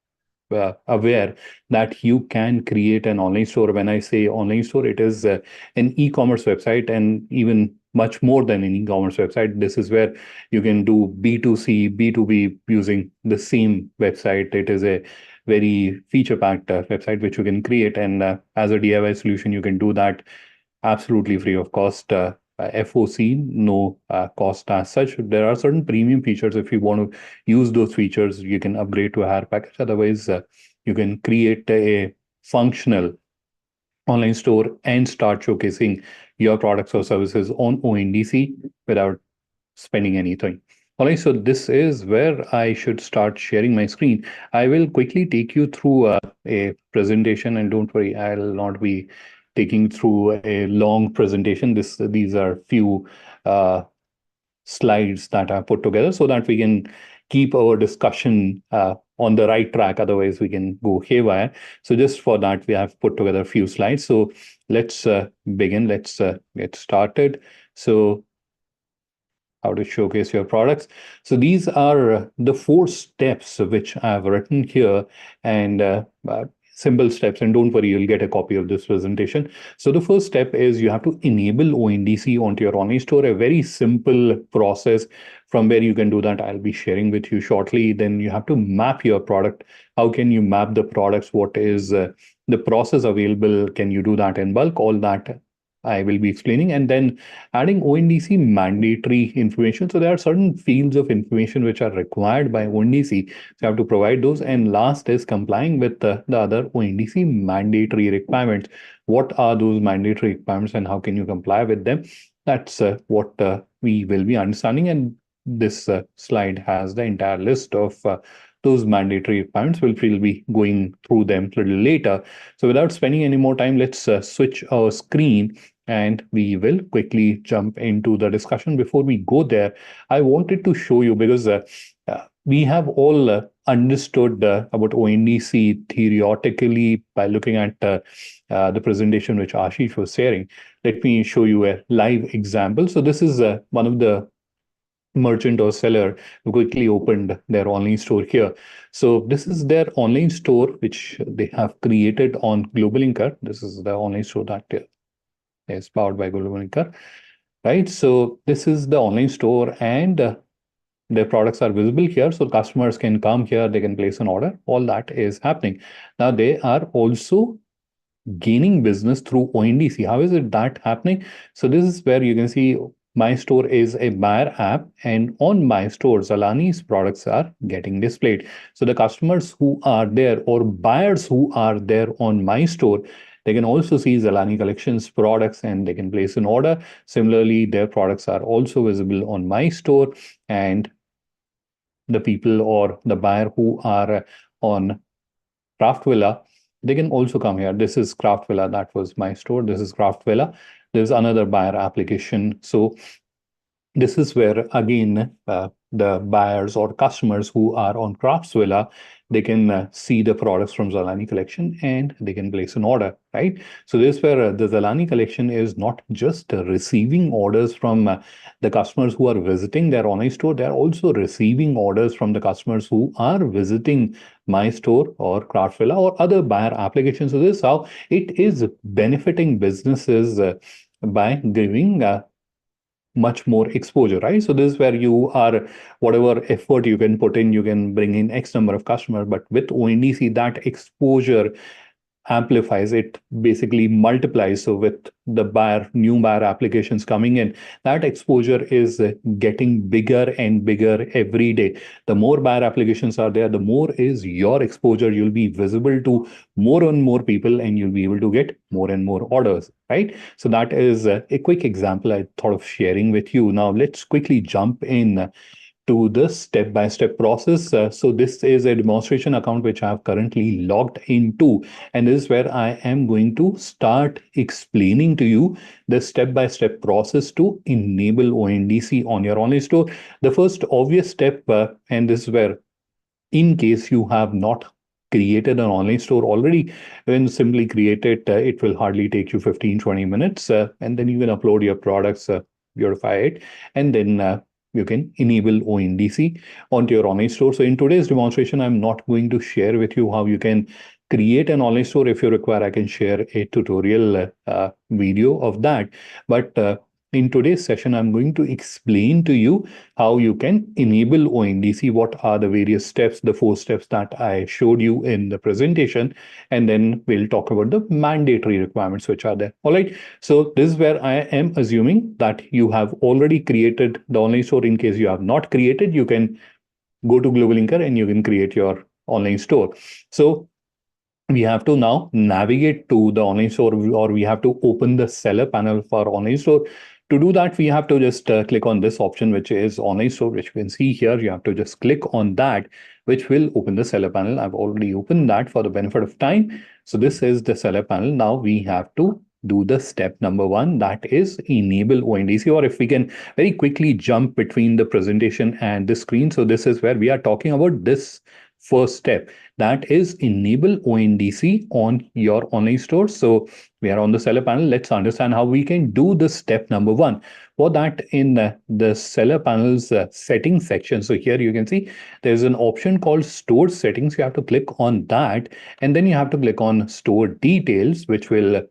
aware that you can create an online store. When I say online store, it is an e-commerce website, and even much more than an e-commerce website. This is where you can do B2C, B2B using the same website. It is a very feature-packed website which you can create, and as a DIY solution, you can do that absolutely free of cost. FOC, no cost as such. There are certain premium features. If you want to use those features, you can upgrade to a higher package. Otherwise, you can create a functional online store and start showcasing your products or services on ONDC without spending anything. All right, so this is where I should start sharing my screen. I will quickly take you through a presentation, and don't worry, I'll not be taking through a long presentation. These are few slides that I put together so that we can keep our discussion on the right track. Otherwise, we can go haywire. So just for that, we have put together a few slides. So let's begin. Let's get started. So how to showcase your products. So these are the 4 steps which I've written here, and simple steps. And don't worry, you'll get a copy of this presentation. So the first step is you have to enable ONDC onto your online store, a very simple process. From where you can do that, I'll be sharing with you shortly. Then you have to map your product. How can you map the products? What is the process available? Can you do that in bulk? All that I will be explaining. And then adding ONDC mandatory information. So there are certain fields of information which are required by ONDC. So you have to provide those. And last is complying with the other ONDC mandatory requirements. What are those mandatory requirements and how can you comply with them? That's what we will be understanding. And this slide has the entire list of those mandatory requirements. We'll be going through them a little later. So without spending any more time, let's switch our screen and we will quickly jump into the discussion. Before we go there, I wanted to show you, because we have all understood about ONDC theoretically by looking at the presentation which Ashish was sharing. Let me show you a live example. So this is one of the merchant or seller who quickly opened their online store here. So this is their online store which they have created on GlobalLinker. This is the online store that is powered by GlobalLinker, right? So this is the online store, and their products are visible here. So customers can come here, they can place an order. All that is happening. Now they are also gaining business through ONDC. How is it that happening? So this is where you can see My Store is a buyer app, and on My Store, Zalani's products are getting displayed. So the customers who are there or buyers who are there on My Store, they can also see Zalani Collections products and they can place an order. Similarly, their products are also visible on My Store, and the people or the buyer who are on Craft Villa, they can also come here. This is Craft Villa. That was My Store. This is Craft Villa. There's another buyer application. So this is where, again, the buyers or customers who are on Craftsvilla, they can see the products from Zalani collection and they can place an order, right? So this is where the Zalani collection is not just receiving orders from the customers who are visiting their online store, they're also receiving orders from the customers who are visiting My Store or Craftsvilla or other buyer applications. So this is how it is benefiting businesses by giving much more exposure, right? So this is where you are, whatever effort you can put in, you can bring in X number of customers, but with ONDC, that exposure amplifies, it basically multiplies. So with the new buyer applications coming in, that exposure is getting bigger and bigger every day. The more buyer applications are there, the more is your exposure. You'll be visible to more and more people and you'll be able to get more and more orders, right? So that is a quick example I thought of sharing with you. Now let's quickly jump in to the step-by-step process. So this is a demonstration account which I have currently logged into, and this is where I am going to start explaining to you the step-by-step process to enable ONDC on your online store. The first obvious step, and this is where, in case you have not created an online store already, then simply create it. It will hardly take you 15-20 minutes, and then you can upload your products, beautify it, and then you can enable ONDC onto your online store. So in today's demonstration, I'm not going to share with you how you can create an online store. If you require, I can share a tutorial video of that. But in today's session, I'm going to explain to you how you can enable ONDC, what are the various steps, the 4 steps that I showed you in the presentation, and then we'll talk about the mandatory requirements which are there. All right. So this is where I am assuming that you have already created the online store. In case you have not created, you can go to GlobalLinker and you can create your online store. So we have to now navigate to the online store, or we have to open the seller panel for online store. To do that, we have to just click on this option, which is online store, which you can see here. You have to just click on that, which will open the seller panel. I've already opened that for the benefit of time. So this is the seller panel. Now we have to do the step number 1, that is enable ONDC, or if we can very quickly jump between the presentation and the screen. So this is where we are talking about this first step, that is enable ONDC on your online store. So we are on the seller panel. Let's understand how we can do the step number 1. For that, in the seller panel's settings section, so here you can see there's an option called store settings. You have to click on that, and then you have to click on store details, which will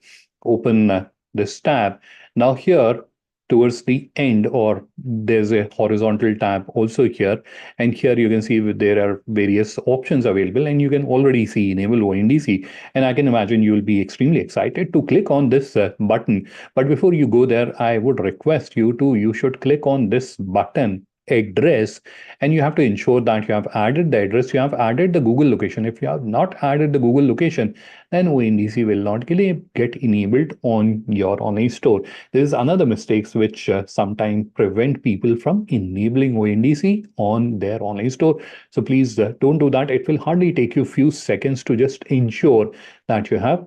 open this tab. Now here towards the end, or there's a horizontal tab also here, and here you can see there are various options available, and you can already see enable ONDC, and I can imagine you will be extremely excited to click on this button. But before you go there, I would request you should click on this button address, and you have to ensure that you have added the address, you have added the Google location. If you have not added the Google location, then ONDC will not get enabled on your online store. This is another mistakes which sometimes prevent people from enabling ONDC on their online store. So please don't do that. It will hardly take you a few seconds to just ensure that you have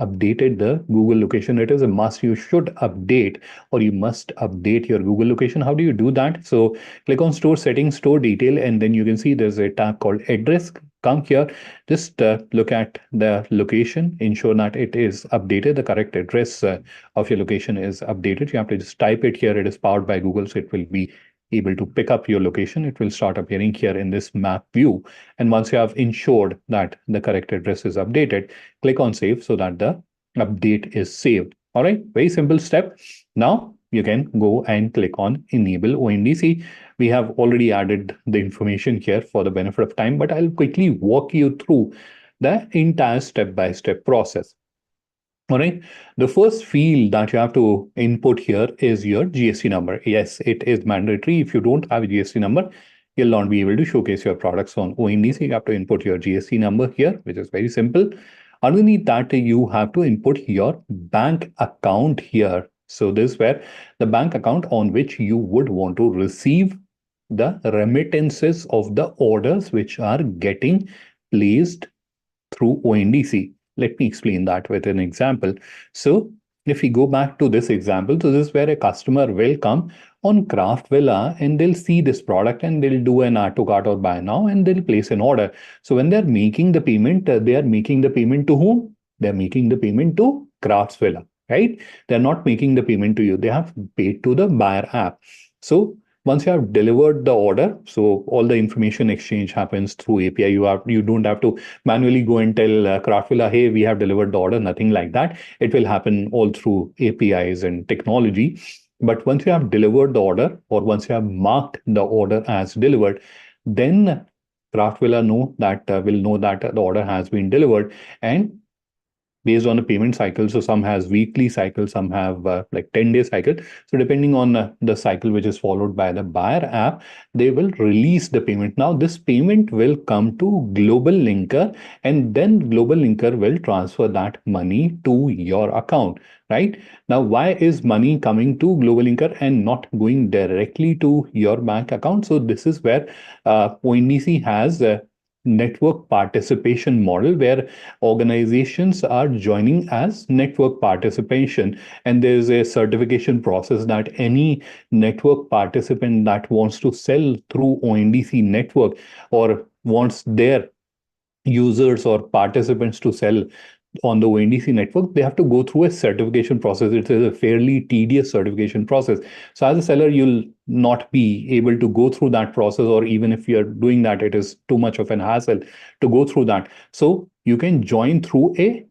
updated the Google location. It is a must. You should update, or you must update your Google location. How do you do that? So click on store settings, store detail, and then you can see there's a tab called address. Come here, just look at the location, ensure that it is updated. The correct address of your location is updated. You have to just type it here. It is powered by Google, so it will be able to pick up your location. It will start appearing here in this map view. And once you have ensured that the correct address is updated, click on save so that the update is saved. All right, very simple step. Now you can go and click on enable ONDC. We have already added the information here for the benefit of time, but I'll quickly walk you through the entire step-by-step process. All right. The first field that you have to input here is your GST number. Yes, it is mandatory. If you don't have a GST number, you'll not be able to showcase your products on ONDC. You have to input your GST number here, which is very simple. Underneath that, you have to input your bank account here. So this is where the bank account on which you would want to receive the remittances of the orders which are getting placed through ONDC. Let me explain that with an example. So if we go back to this example, so this is where a customer will come on Craft Villa and they'll see this product and they'll do an add to cart or buy now and they'll place an order. So when they're making the payment, they are making the payment to whom? They're making the payment to Crafts Villa, right? They're not making the payment to you. They have paid to the buyer app. So once you have delivered the order, so all the information exchange happens through API. You don't have to manually go and tell Craftwilla, hey, we have delivered the order, nothing like that. It will happen all through APIs and technology. But once you have delivered the order, or once you have marked the order as delivered, then Craftwilla will know that the order has been delivered, and based on a payment cycle. So some has weekly cycle, some have like 10-day cycle. So depending on the cycle which is followed by the buyer app, they will release the payment. Now this payment will come to GlobalLinker, and then GlobalLinker will transfer that money to your account, right? Now, why is money coming to GlobalLinker and not going directly to your bank account? So this is where ONDC has network participation model, where organizations are joining as network participation, and there is a certification process that any network participant that wants to sell through ONDC network or wants their users or participants to sell on the ONDC network, they have to go through a certification process. It is a fairly tedious certification process. So as a seller, you'll not be able to go through that process, or even if you're doing that, it is too much of an hassle to go through that. So you can join through a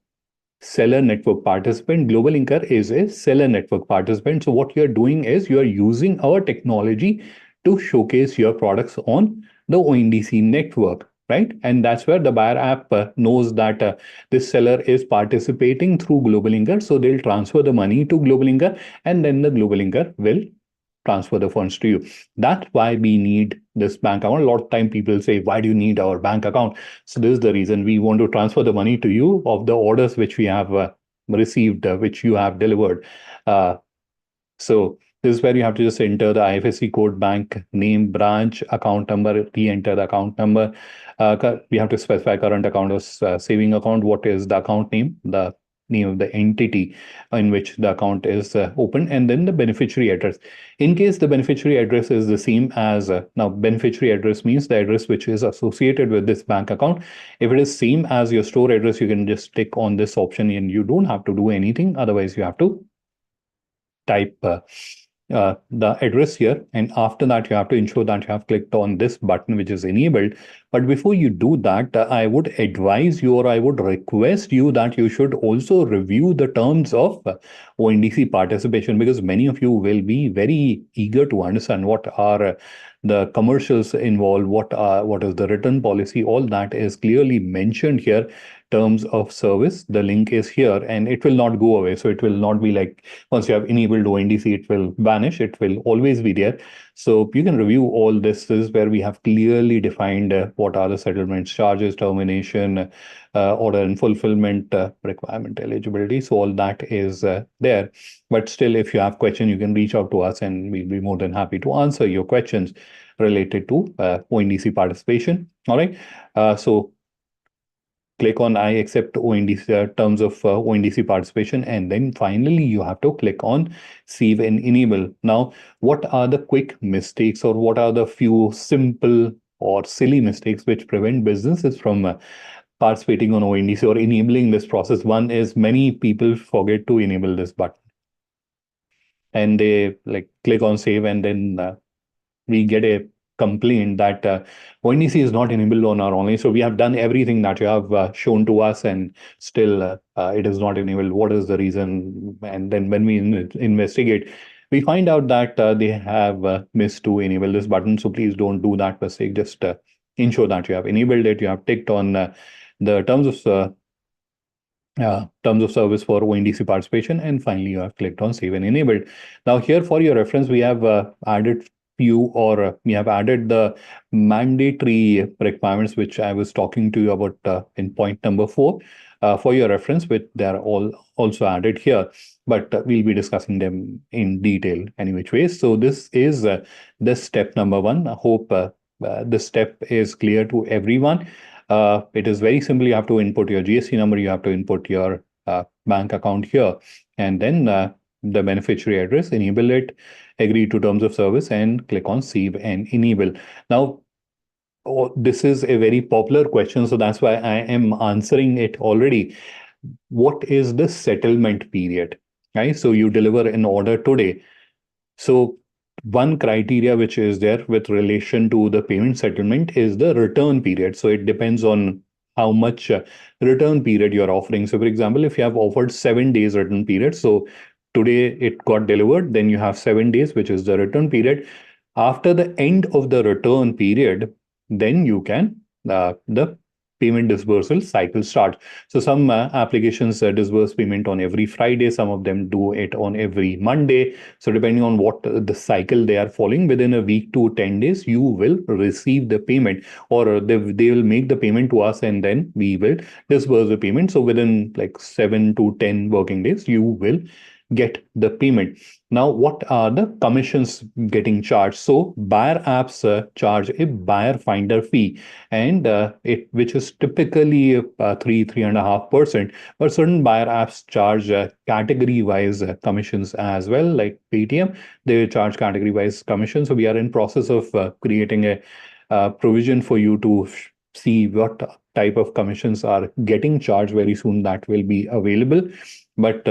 seller network participant. GlobalLinker is a seller network participant. So what you're doing is you're using our technology to showcase your products on the ONDC network, right? And that's where the buyer app knows that this seller is participating through GlobalLinker. So they'll transfer the money to GlobalLinker, and then the GlobalLinker will transfer the funds to you. That's why we need this bank account. A lot of time people say, why do you need our bank account? So this is the reason. We want to transfer the money to you of the orders which we have received, which you have delivered. So this is where you have to just enter the IFSC code, bank name, branch, account number, re-enter the account number. We have to specify current account or saving account. What is the account name? The name of the entity in which the account is open, and then the beneficiary address. In case the beneficiary address is the same as now, beneficiary address means the address which is associated with this bank account. If it is same as your store address, you can just tick on this option and you don't have to do anything. Otherwise, you have to type the address here, and after that you have to ensure that you have clicked on this button which is enabled. But before you do that, I would advise you, or I would request you, that you should also review the terms of ONDC participation, because many of you will be very eager to understand what are the commercials involved, what is the return policy. All that is clearly mentioned here. Terms of service, the link is here, and it will not go away. So it will not be like once you have enabled ONDC, it will vanish. It will always be there. So you can review all this. This is where we have clearly defined what are the settlements, charges, termination, order and fulfillment, requirement, eligibility. So all that is there. But still, if you have questions, you can reach out to us, and we'll be more than happy to answer your questions related to ONDC participation. All right. So click on I accept ONDC terms of ONDC participation, and then finally you have to click on save and enable. Now, what are the quick mistakes, or what are the few simple or silly mistakes which prevent businesses from participating on ONDC or enabling this process? One is many people forget to enable this button, and they like click on save, and then we get a complaint that ONDC is not enabled on our online. So we have done everything that you have shown to us, and still it is not enabled. What is the reason? And then when we investigate, we find out that they have missed to enable this button. So please don't do that mistake. Just ensure that you have enabled it. You have ticked on the terms of service for ONDC participation, and finally you have clicked on save and enabled. Now here, for your reference, we have added we have added the mandatory requirements which I was talking to you about in point number 4. For your reference, but they are all also added here, but we'll be discussing them in detail any which ways. So this is the step number 1. I hope this step is clear to everyone. It is very simple. You have to input your GST number, you have to input your bank account here, and then the beneficiary address, enable it, agree to terms of service, and click on save and enable. Now, this is a very popular question, so that's why I am answering it already. What is the settlement period? Right? So you deliver an order today. So one criteria which is there with relation to the payment settlement is the return period. So it depends on how much return period you're offering. So for example, if you have offered 7 days return period, so today it got delivered, then you have 7 days, which is the return period. After the end of the return period, then you can the payment disbursal cycle starts. So some applications disburse payment on every Friday, some of them do it on every Monday. So depending on what the cycle they are following, within a week to 10 days, you will receive the payment, or they will make the payment to us, and then we will disburse the payment. So within like 7 to 10 working days, you will get the payment. Now, what are the commissions getting charged? So buyer apps charge a buyer finder fee, and which is typically 3.5%. But certain buyer apps charge category wise commissions as well, like Paytm. They charge category wise commissions. So we are in process of creating a provision for you to see what type of commissions are getting charged very soon, that will be available. But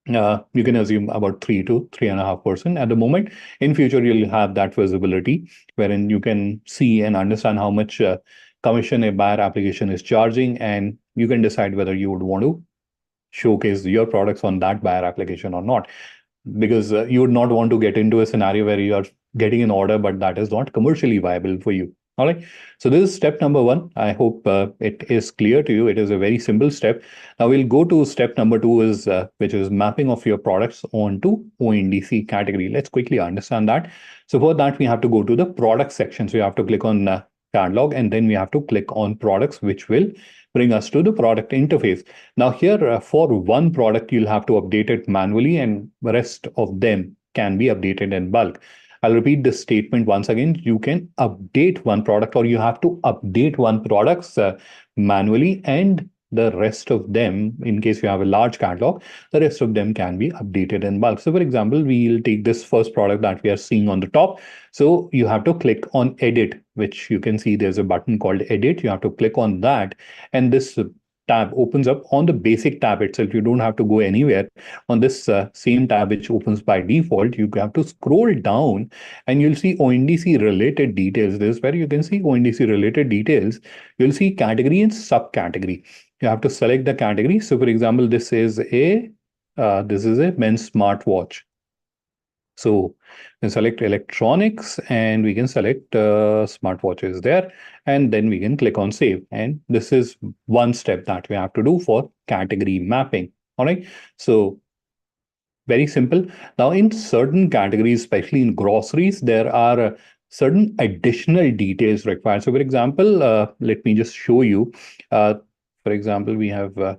you can assume about 3 to 3.5% at the moment. In future, you'll have that visibility wherein you can see and understand how much commission a buyer application is charging, and you can decide whether you would want to showcase your products on that buyer application or not, because you would not want to get into a scenario where you are getting an order but that is not commercially viable for you. All right, so this is step number 1. I hope it is clear to you. It is a very simple step. Now we'll go to step number 2, is which is mapping of your products onto ONDC category. Let's quickly understand that. So for that, we have to go to the product section. So you have to click on catalog, and then we have to click on products, which will bring us to the product interface. Now here, for one product, you'll have to update it manually, and the rest of them can be updated in bulk. I'll repeat this statement once again. You can update one product, or you have to update one product manually, and the rest of them, in case you have a large catalog, the rest of them can be updated in bulk. So for example, we'll take this first product that we are seeing on the top. So you have to click on edit, which you can see there's a button called edit. You have to click on that, and this tab opens up on the basic tab itself. You don't have to go anywhere. On this same tab, which opens by default, you have to scroll down and you'll see ONDC related details. This is where you can see ONDC related details. You'll see category and subcategory. You have to select the category. So for example, this is a men's smartwatch. So we can select electronics, and we can select smartwatches there, and then we can click on save. And this is one step that we have to do for category mapping. All right. So very simple. Now in certain categories, especially in groceries, there are certain additional details required. So for example, let me just show you. For example, we have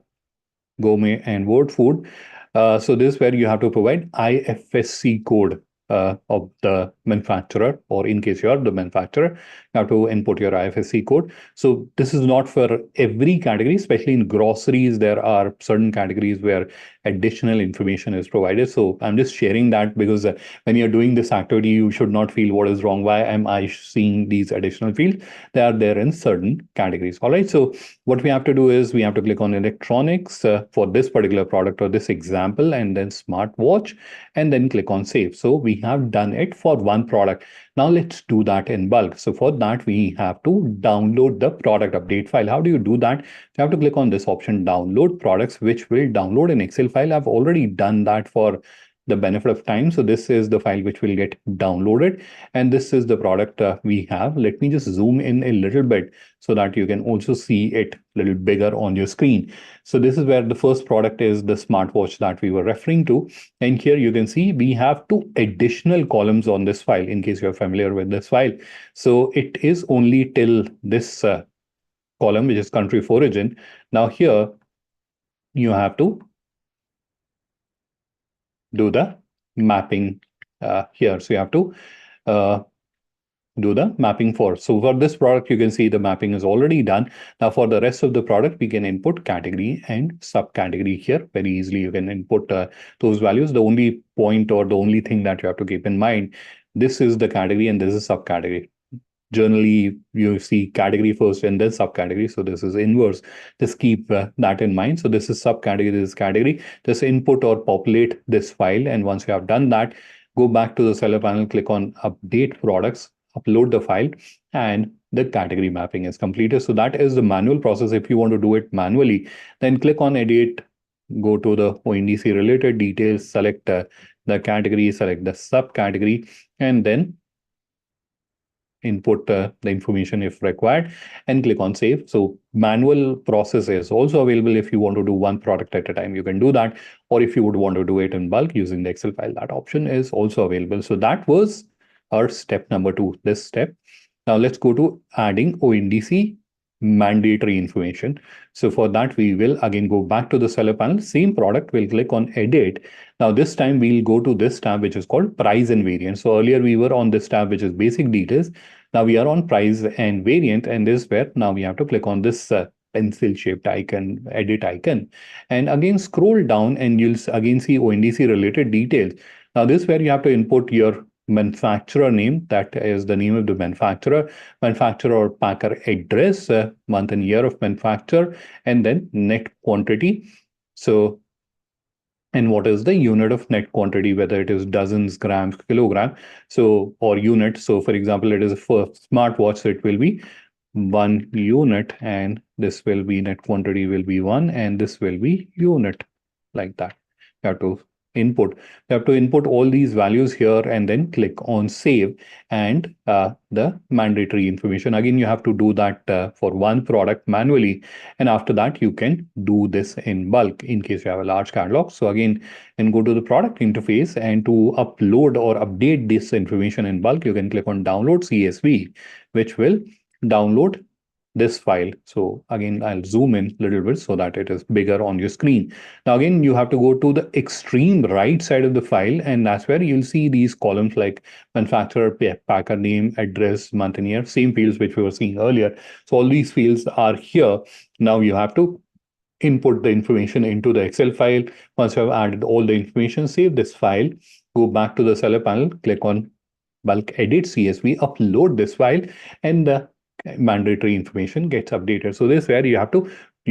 gourmet and word food. So this is where you have to provide IFSC code of the manufacturer, or in case you are the manufacturer, you have to input your IFSC code. So this is not for every category, especially in groceries. There are certain categories where additional information is provided. So I'm just sharing that because when you're doing this activity, you should not feel what is wrong. Why am I seeing these additional fields? They are there in certain categories. All right. So what we have to do is we have to click on electronics for this particular product or this example, and then smartwatch, and then click on save. So we have done it for one product. Now let's do that in bulk. So for that, we have to download the product update file. How do you do that? You have to click on this option, download products, which will download an Excel file. I've already done that for the benefit of time. So this is the file which will get downloaded, and this is the product we have. Let me just zoom in a little bit so that you can also see it a little bigger on your screen. So this is where the first product is, the smartwatch that we were referring to. And here you can see we have 2 additional columns on this file, in case you're familiar with this file. So it is only till this column, which is country of origin. Now here you have to do the mapping here. So you have to do the mapping for. So for this product, you can see the mapping is already done. Now for the rest of the product, we can input category and subcategory here. Very easily you can input those values. The only point or the only thing that you have to keep in mind, this is the category and this is subcategory. Generally, you see category first and then subcategory. So this is inverse. Just keep that in mind. So this is subcategory, this is category. Just input or populate this file. And once you have done that, go back to the seller panel, click on update products, upload the file, and the category mapping is completed. So that is the manual process. If you want to do it manually, then click on edit, go to the ONDC related details, select the category, select the subcategory, and then input the information if required, and click on save. So manual process is also available. If you want to do one product at a time, you can do that. Or if you would want to do it in bulk using the Excel file, that option is also available. So that was our step number 2, this step. Now let's go to adding ONDC mandatory information. So for that, we will again go back to the seller panel, same product, we'll click on edit. Now this time we'll go to this tab, which is called price and variant. So earlier we were on this tab, which is basic details. Now we are on price and variant, and this is where now we have to click on this pencil shaped icon, edit icon, and again scroll down and you'll again see ONDC related details. Now this is where you have to input your manufacturer name, that is the name of the manufacturer or packer address, month and year of manufacture, and then net quantity. So, and what is the unit of net quantity, whether it is dozens, grams, kilogram, so, or unit. So for example, it is for smartwatch, so it will be 1 unit, and this will be net quantity will be 1, and this will be unit, like that. You have to input all these values here and then click on save, and the mandatory information. Again, you have to do that for one product manually, and after that you can do this in bulk in case you have a large catalog. So again, then go to the product interface, and to upload or update this information in bulk, you can click on download CSV, which will download this file. So again, I'll zoom in a little bit so that it is bigger on your screen. Now again, you have to go to the extreme right side of the file, and that's where you'll see these columns like manufacturer, packer name, address, month and year, same fields which we were seeing earlier. So all these fields are here. Now you have to input the information into the Excel file. Once you have added all the information, save this file, go back to the seller panel, click on bulk edit CSV, upload this file, and the mandatory information gets updated. So this is where you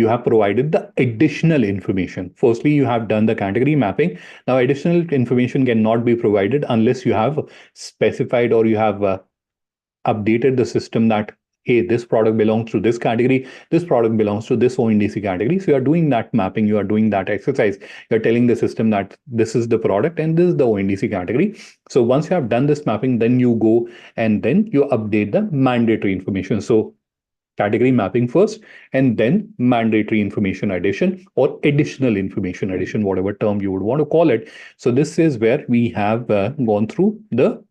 have provided the additional information. Firstly, you have done the category mapping. Now additional information cannot be provided unless you have specified or you have updated the system that, hey, this product belongs to this category, this product belongs to this ONDC category. So you are doing that mapping, you are doing that exercise. You're telling the system that this is the product and this is the ONDC category. So once you have done this mapping, then you go and then you update the mandatory information. So category mapping first, and then mandatory information addition or additional information addition, whatever term you would want to call it. So this is where we have gone through the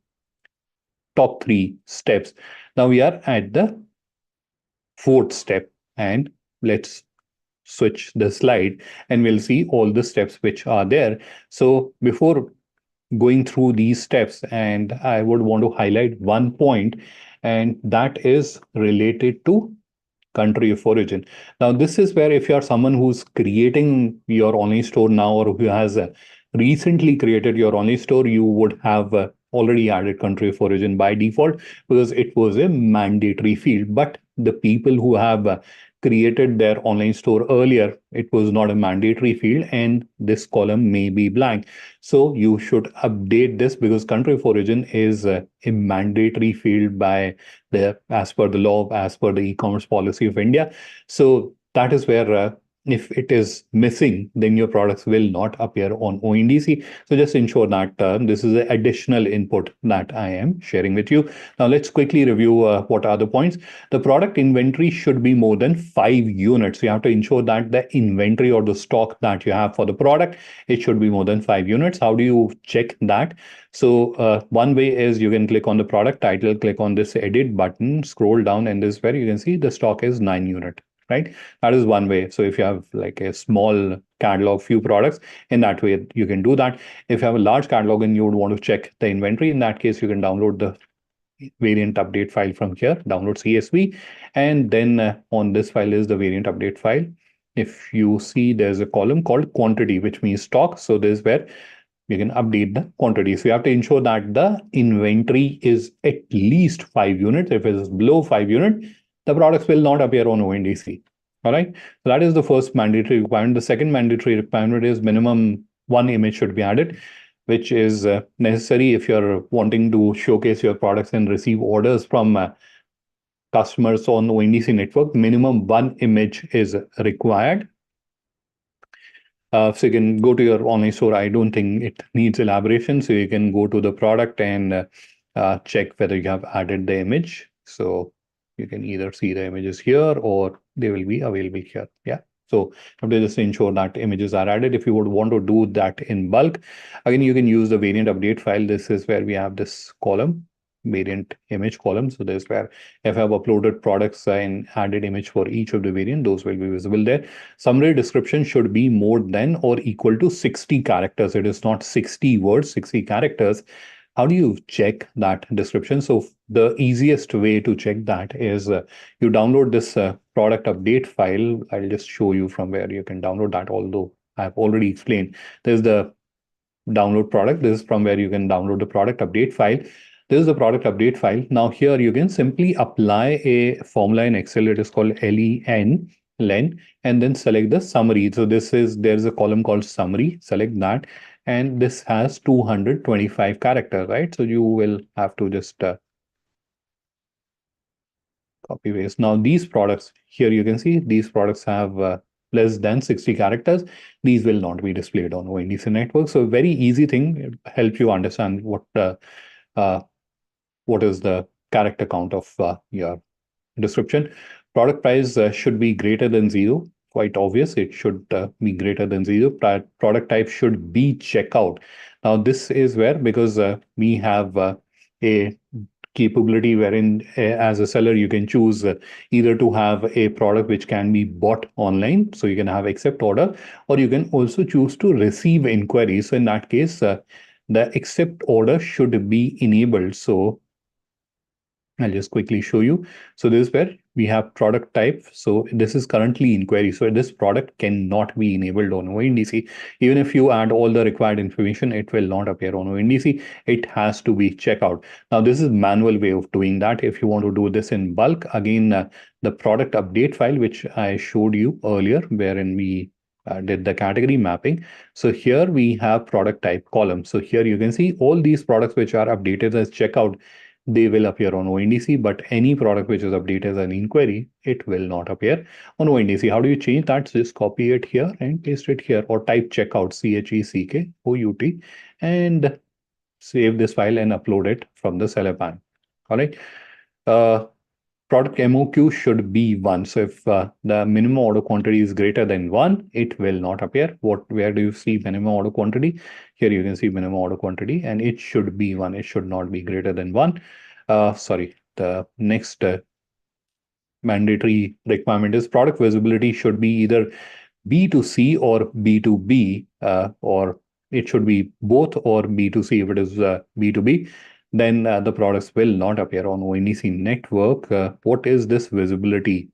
top 3 steps. Now we are at the 4th step, and let's switch the slide and we'll see all the steps which are there. So before going through these steps, and I would want to highlight one point, and that is related to country of origin. Now this is where if you are someone who's creating your online store now, or who has recently created your online store, you would have already added country of origin by default because it was a mandatory field. But the people who have created their online store earlier, it was not a mandatory field, and this column may be blank. So you should update this because country of origin is a mandatory field by as per the law, as per the e-commerce policy of India. So that is where if it is missing, then your products will not appear on ONDC. So just ensure that this is an additional input that I am sharing with you. Now let's quickly review what are the points. The product inventory should be more than 5 units. You have to ensure that the inventory or the stock that you have for the product, it should be more than 5 units. How do you check that? So one way is you can click on the product title, click on this edit button, scroll down, and this is where you can see the stock is 9 unit. Right? That is one way. So if you have like a small catalog, few products, in that way you can do that. If you have a large catalog and you would want to check the inventory, in that case you can download the variant update file from here, download CSV, and then on this file is the variant update file. If you see, there's a column called quantity, which means stock. So this is where you can update the quantity. So you have to ensure that the inventory is at least 5 units. If it is below 5 units, the products will not appear on ONDC. All right. So that is the first mandatory requirement. The second mandatory requirement is minimum 1 image should be added, which is necessary if you're wanting to showcase your products and receive orders from customers on ONDC network. Minimum 1 image is required. So you can go to your online store. I don't think it needs elaboration. So you can go to the product and check whether you have added the image. So you can either see the images here or they will be available here. Yeah. So you have to just ensure that images are added. If you would want to do that in bulk, again, you can use the variant update file. This is where we have this column, variant image column. So there's where if I've uploaded products and added image for each of the variant, those will be visible there. Summary description should be more than or equal to 60 characters. It is not 60 words, 60 characters. How do you check that description? So the easiest way to check that is you download this product update file. I'll just show you from where you can download that, although I've already explained. There's the download product. This is from where you can download the product update file. This is the product update file. Now here you can simply apply a formula in Excel. It is called len, and then select the summary. So there's a column called summary. Select that, and this has 225 characters, right? So you will have to just copy paste. Now these products here, you can see these products have less than 60 characters. These will not be displayed on ONDC network. So very easy thing. It helps you understand what is the character count of your description. Product price should be greater than 0. Quite obvious. It should be greater than 0. Product type should be checkout. Now this is where, because we have a capability wherein as a seller you can choose either to have a product which can be bought online, so you can have accept order, or you can also choose to receive inquiries. So in that case, the accept order should be enabled. So I'll just quickly show you. So this is where we have product type. So this is currently inquiry. So this product cannot be enabled on ONDC. Even if you add all the required information, it will not appear on ONDC. It has to be checkout. Now this is manual way of doing that. If you want to do this in bulk, again, the product update file, which I showed you earlier, wherein we did the category mapping. So here we have product type column. So here you can see all these products which are updated as checkout, they will appear on ONDC, but any product which is updated as an inquiry, it will not appear on ONDC. How do you change that? So just copy it here and paste it here, or type checkout, CHECKOUT, and save this file and upload it from the seller pan. All right. Product MOQ should be 1. So if the minimum order quantity is greater than 1, it will not appear. Where do you see minimum order quantity? Here you can see minimum order quantity, and it should be 1. It should not be greater than 1. Sorry, the next mandatory requirement is product visibility should be either B2C or B2B, or it should be both, or B2C if it is B2B. Then the products will not appear on ONDC network. What is this visibility?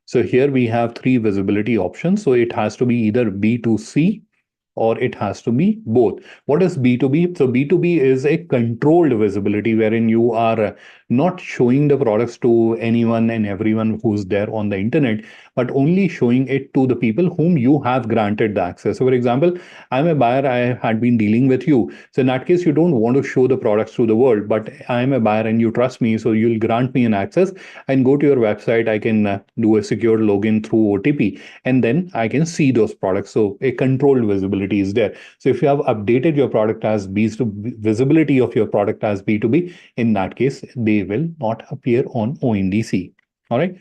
So here we have 3 visibility options. So it has to be either B2C or it has to be both. What is B2B? So B2B is a controlled visibility wherein you are not showing the products to anyone and everyone who's there on the internet, but only showing it to the people whom you have granted the access. So for example, I'm a buyer, I had been dealing with you. So in that case, you don't want to show the products to the world, but I'm a buyer and you trust me. So you'll grant me an access and go to your website. I can do a secure login through OTP, and then I can see those products. So a controlled visibility is there. So if you have updated your product as B2B, visibility of your product as B2B, in that case, they will not appear on ONDC. All right.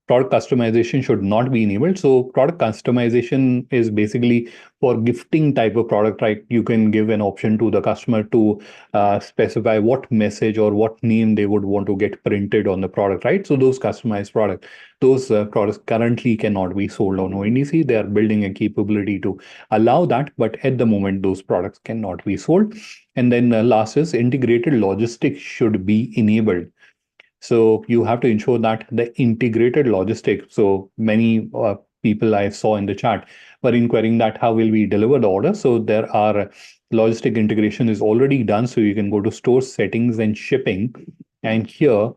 Product customization should not be enabled. So product customization is basically for gifting type of product, right? You can give an option to the customer to specify what message or what name they would want to get printed on the product, right? So those customized those products currently cannot be sold on ONDC. They are building a capability to allow that, but at the moment, those products cannot be sold. And then last is integrated logistics should be enabled. So you have to ensure that the integrated logistics. So many people I saw in the chat were inquiring that how will we deliver the order. So there are logistic integration is already done. So you can go to store settings and shipping, and here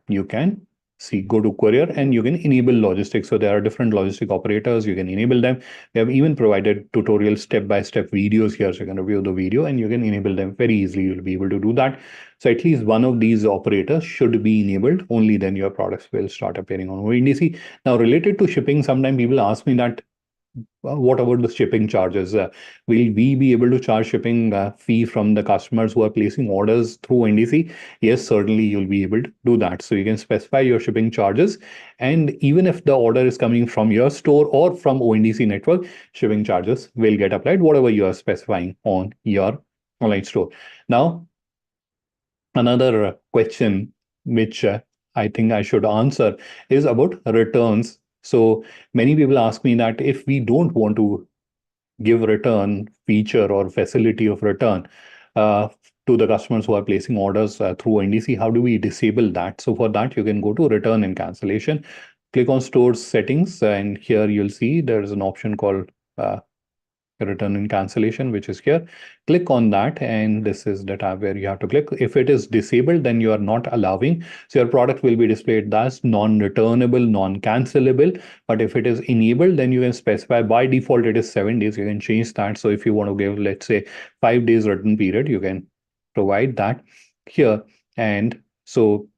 you can see, go to courier and you can enable logistics. So there are different logistic operators. You can enable them. We have even provided tutorial step-by-step videos here. So you can review the video and you can enable them very easily. You'll be able to do that. So at least one of these operators should be enabled. Only then your products will start appearing on ONDC. Now, related to shipping, sometimes people ask me that, what about the shipping charges? Will we be able to charge shipping fee from the customers who are placing orders through ONDC? Yes, certainly you'll be able to do that. So you can specify your shipping charges, and even if the order is coming from your store or from ONDC network, shipping charges will get applied, whatever you are specifying on your online store. Now, another question which I think I should answer is about returns. So many people ask me that if we don't want to give return feature or facility of return to the customers who are placing orders through ONDC, how do we disable that? So for that, you can go to return and cancellation, click on stores settings, and here you'll see there's an option called return and cancellation, which is here. Click on that, and this is the tab where you have to click. If it is disabled, then you are not allowing. So your product will be displayed as non-returnable, non-cancelable. But if it is enabled, then you can specify. By default, it is 7 days. You can change that. So if you want to give, let's say, 5 days return period, you can provide that here. And so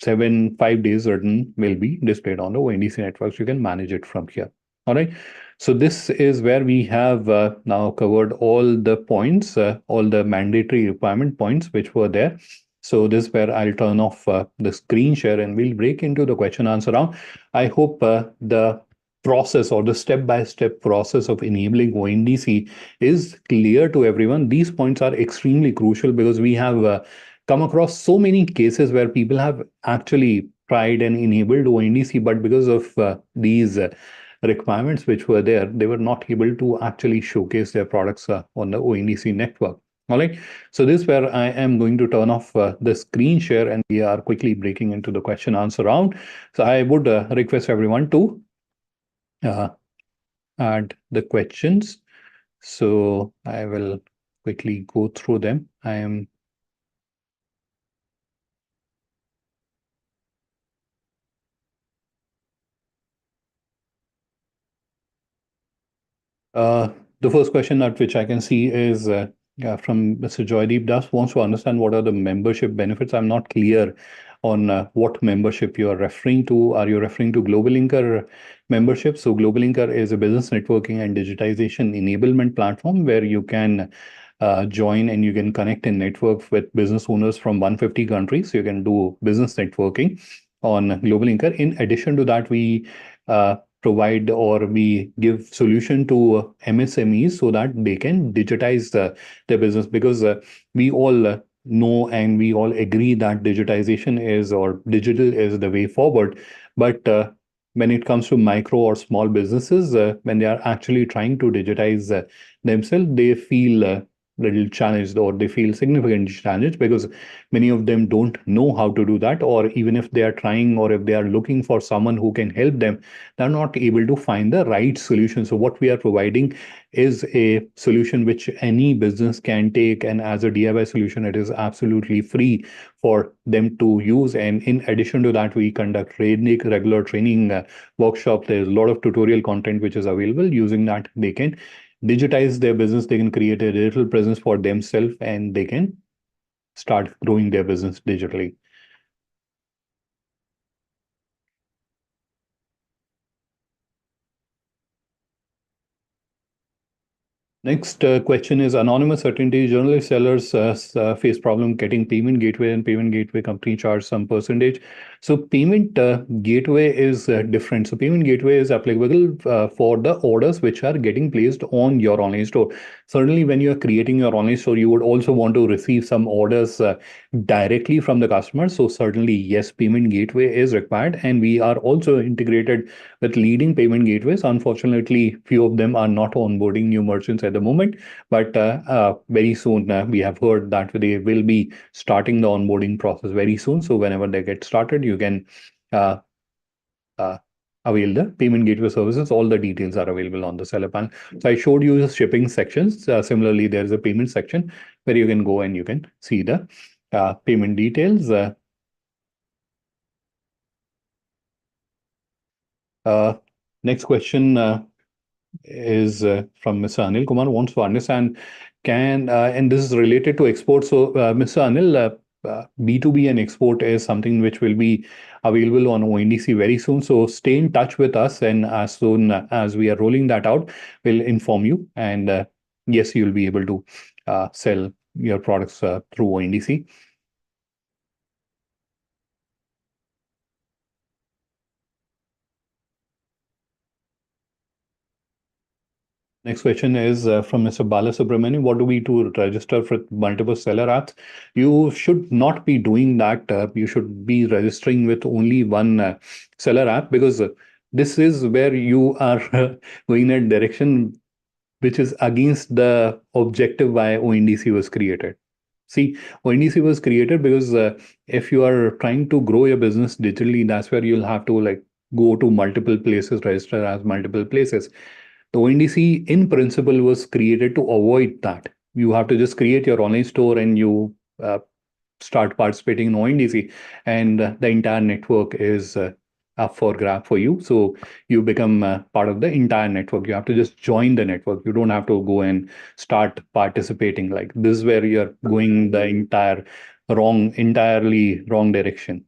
5 days return will be displayed on the ONDC networks. You can manage it from here. All right. So this is where we have now covered all the points, all the mandatory requirement points which were there. So this is where I'll turn off the screen share and we'll break into the question answer round. I hope the process or the step-by-step process of enabling ONDC is clear to everyone. These points are extremely crucial because we have come across so many cases where people have actually tried and enabled ONDC, but because of these requirements which were there, they were not able to actually showcase their products on the ONDC network. All right. So this is where I am going to turn off the screen share and we are quickly breaking into the question answer round. So I would request everyone to add the questions. So I will quickly go through them. I am the first question at which I can see is from Mr. Joydeep Das wants to understand what are the membership benefits. I'm not clear on what membership you are referring to. Are you referring to GlobalLinker membership? So GlobalLinker is a business networking and digitization enablement platform where you can join and you can connect and network with business owners from 150 countries. So you can do business networking on GlobalLinker. In addition to that, we provide or we give solution to MSMEs so that they can digitize their business, because we all know and we all agree that digitization is, or digital is the way forward. But when it comes to micro or small businesses, when they are actually trying to digitize themselves, they feel little challenged, or they feel significantly challenged because many of them don't know how to do that, or even if they are trying or if they are looking for someone who can help them, they're not able to find the right solution. So what we are providing is a solution which any business can take, and as a DIY solution, it is absolutely free for them to use. And in addition to that, we conduct regular training workshop. There's a lot of tutorial content which is available. Using that, they can digitize their business, they can create a digital presence for themselves, and they can start growing their business digitally. Next question is anonymous certainty. Generally, sellers face problem getting payment gateway, and payment gateway company charge some percentage. So payment gateway is different. So payment gateway is applicable for the orders which are getting placed on your online store. Certainly, when you are creating your online store, you would also want to receive some orders directly from the customer. So certainly, yes, payment gateway is required, and we are also integrated with leading payment gateways. Unfortunately, few of them are not onboarding new merchants at the moment, but very soon we have heard that they will be starting the onboarding process very soon. So whenever they get started, you can avail the payment gateway services. All the details are available on the seller panel. So I showed you the shipping sections. Similarly, there is a payment section where you can go and you can see the payment details. Next question is from Mr. Anil Kumar, wants to understand and this is related to export. So Mr. Anil, B2B and export is something which will be available on ONDC very soon. So stay in touch with us, and as soon as we are rolling that out, we'll inform you. And yes, you'll be able to sell your products through ONDC. Next question is from Mr. Balasubramanian. What do we do to register for multiple seller apps? You should not be doing that. You should be registering with only one seller app, because this is where you are going in a direction which is against the objective why ONDC was created. See, ONDC was created because if you are trying to grow your business digitally, that's where you'll have to like go to multiple places, register as multiple places. The ONDC in principle was created to avoid that. You have to just create your online store and you start participating in ONDC, and the entire network is up for grab for you. So you become part of the entire network. You have to just join the network. You don't have to go and start participating. Like this is where you're going the entirely wrong direction.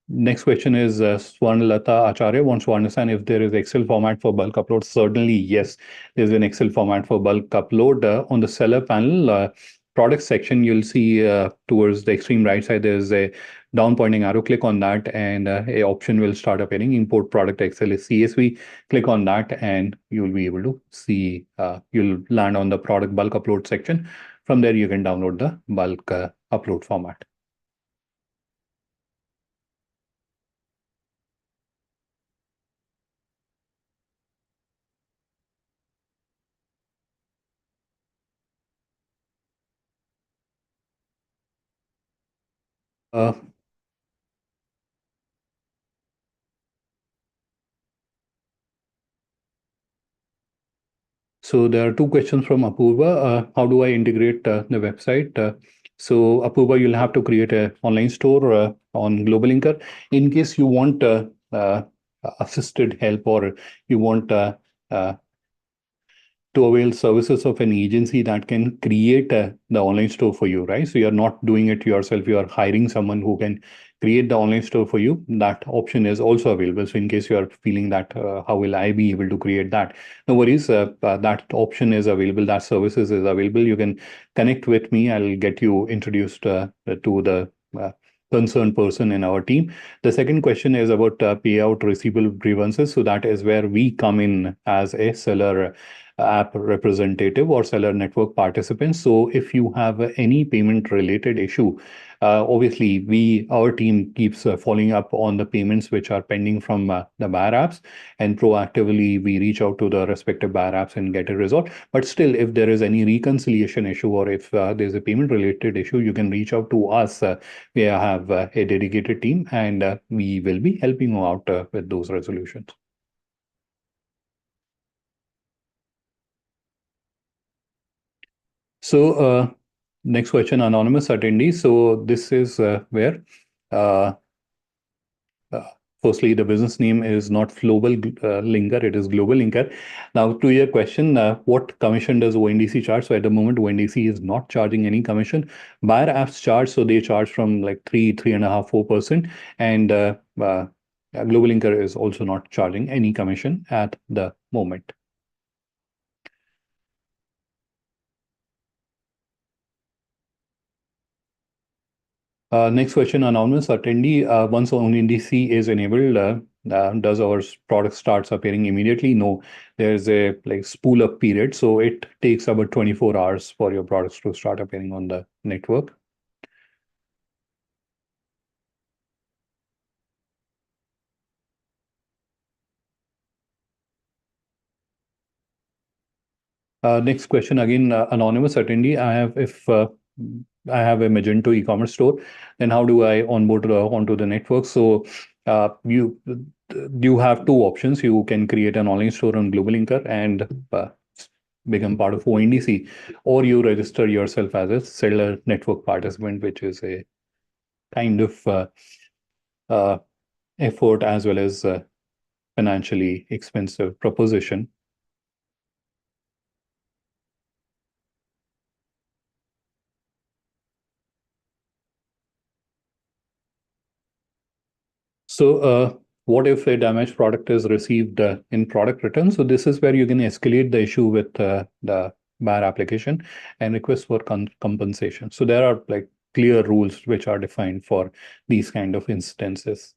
Next question is Swarnalata Acharya wants to understand if there is Excel format for bulk upload. Certainly, yes, there's an Excel format for bulk upload. On the seller panel, product section, you'll see towards the extreme right side, there's a down pointing arrow. Click on that and a option will start appearing. Import product Excel is CSV. Click on that and you'll be able to see, you'll land on the product bulk upload section. From there, you can download the bulk upload format. So there are two questions from Apurva. How do I integrate the website? So Apurva, you'll have to create an online store on GlobalLinker. In case you want assisted help or you want uh, to avail services of an agency that can create the online store for you, right? So you're not doing it yourself. You are hiring someone who can create the online store for you. That option is also available. So in case you are feeling that, how will I be able to create that? No worries. That option is available. That services is available. You can connect with me. I'll get you introduced to the concerned person in our team. The second question is about payout receivable grievances. So that is where we come in as a seller app representative or seller network participant. So if you have any payment related issue, obviously our team keeps following up on the payments which are pending from the buyer apps, and proactively we reach out to the respective buyer apps and get it resolved. But still, if there is any reconciliation issue or if there's a payment related issue, you can reach out to us. We have a dedicated team and we will be helping you out with those resolutions. So next question, anonymous attendee. So this is where firstly, the business name is not GlobalLinker, it is GlobalLinker. Now, to your question, what commission does ONDC charge? So at the moment, ONDC is not charging any commission. Buyer apps charge, so they charge from like 3.5%, 4%. And GlobalLinker is also not charging any commission at the moment. Next question, anonymous attendee. Once ONDC is enabled, does our product starts appearing immediately? No, there's a spool up period. So it takes about 24 hours for your products to start appearing on the network. Next question again, anonymous attendee. If I have a Magento e-commerce store, then how do I onboard onto the network? So you have two options. You can create an online store on GlobalLinker and become part of ONDC, or you register yourself as a seller network participant, which is a kind of effort as well as financially expensive proposition. So what if a damaged product is received in product return? So this is where you can escalate the issue with the buyer application and request for compensation. So there are clear rules which are defined for these kind of instances.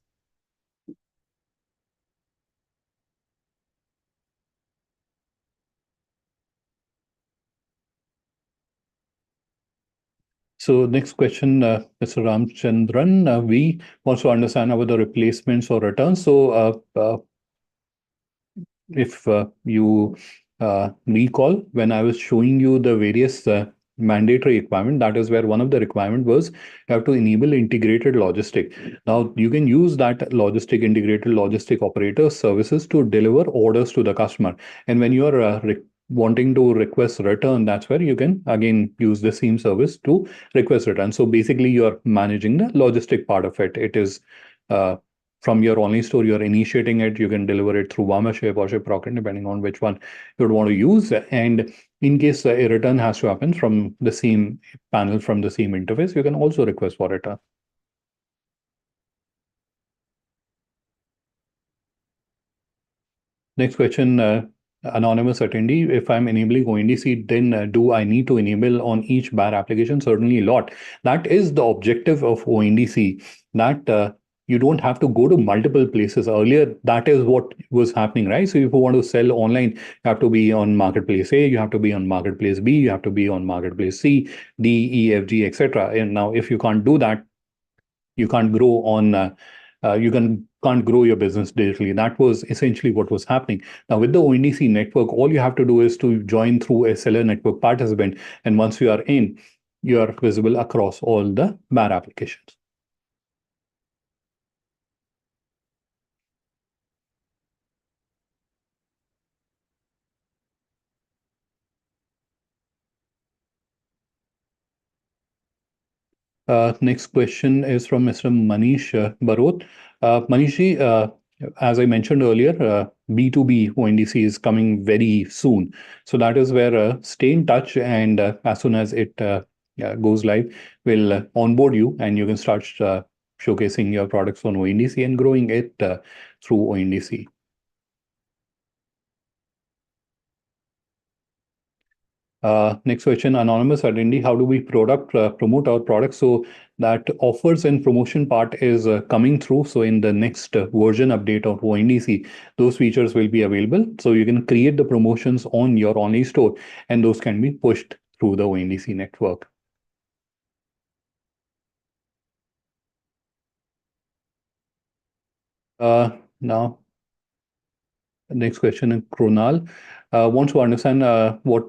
So next question, Mr. Ramchandran, we want to understand about the replacements or returns. So if you recall, when I was showing you the various mandatory requirement. That is where one of the requirement was you have to enable integrated logistic. Now you can use that integrated logistic operator services to deliver orders to the customer. And when you are wanting to request return, that's where you can again use the same service to request return. So basically you're managing the logistic part of it. It is from your online store, you're initiating it, you can deliver it through Wamaship or Shiprocket, depending on which one you would want to use. And in case a return has to happen from the same panel, from the same interface, you can also request for return. Next question, anonymous attendee. If I'm enabling ONDC, then do I need to enable on each bar application? Certainly a lot. That is the objective of ONDC, that you don't have to go to multiple places. Earlier, that is what was happening, right? So if you want to sell online, you have to be on marketplace A, you have to be on marketplace B, you have to be on marketplace C, D, E, F, G, etc. And now if you can't do that, you can't grow on can't grow your business digitally. That was essentially what was happening. Now with the ONDC network, all you have to do is to join through a seller network participant, and once you are in, you are visible across all the bar applications. Next question is from Mr. Manish Barot. Manish, as I mentioned earlier, B2B ONDC is coming very soon. So that is where stay in touch, and as soon as it goes live, we'll onboard you and you can start showcasing your products on ONDC and growing it through ONDC. Next question, anonymous attendee. How do we promote our products? So that offers and promotion part is coming through. So in the next version update of ONDC, those features will be available. So you can create the promotions on your online store, and those can be pushed through the ONDC network. Now, next question, Kronal wants to understand what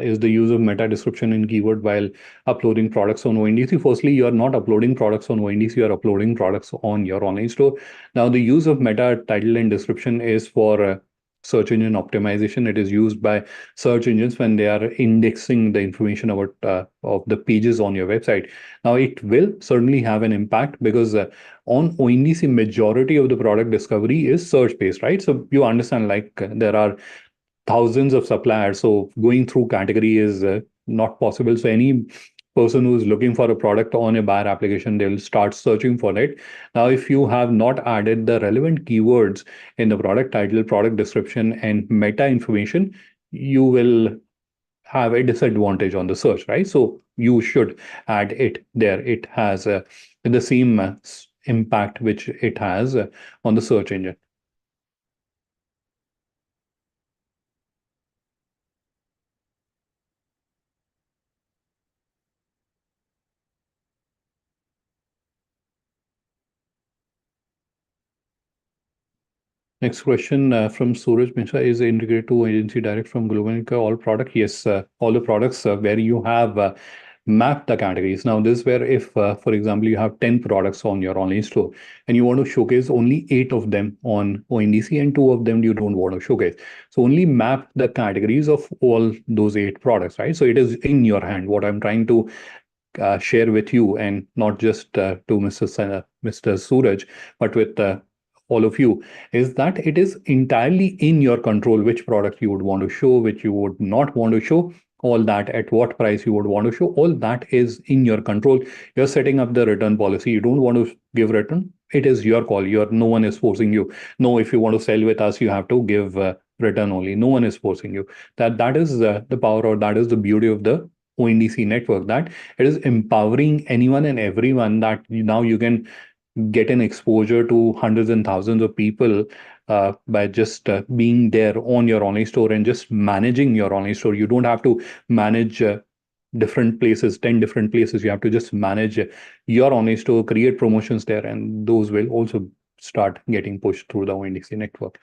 is the use of meta description in keyword while uploading products on ONDC. Firstly, you are not uploading products on ONDC, you are uploading products on your online store. Now, the use of meta title and description is for search engine optimization. It is used by search engines when they are indexing the information about of the pages on your website. Now, it will certainly have an impact because on ONDC, majority of the product discovery is search-based, right? So you understand, like there are thousands of suppliers, so going through category is not possible. So any person who's looking for a product on a buyer application, they'll start searching for it. Now, if you have not added the relevant keywords in the product title, product description, and meta information, you will have a disadvantage on the search, right? So you should add it there. It has the same impact which it has on the search engine. Next question from Suraj Mishra, is integrated to agency direct from GlobalLinker all product? Yes, all the products where you have mapped the categories. Now, this is where if, for example, you have 10 products on your online store and you want to showcase only 8 of them on ONDC and 2 of them you don't want to showcase. So only map the categories of all those 8 products, right? So it is in your hand. What I'm trying to share with you, and not just to Mr. Suraj, but with all of you, is that it is entirely in your control which product you would want to show, which you would not want to show, all that, at what price you would want to show, all that is in your control. You're setting up the return policy. You don't want to give return, it is your call. No one is forcing you. No, if you want to sell with us, you have to give return only. No one is forcing you. That is the power, or that is the beauty of the ONDC network, that it is empowering anyone and everyone, that now you can get an exposure to hundreds and thousands of people by just being there on your online store and just managing your online store. You don't have to manage different places, 10 different places. You have to just manage your online store, create promotions there, and those will also start getting pushed through the ONDC network.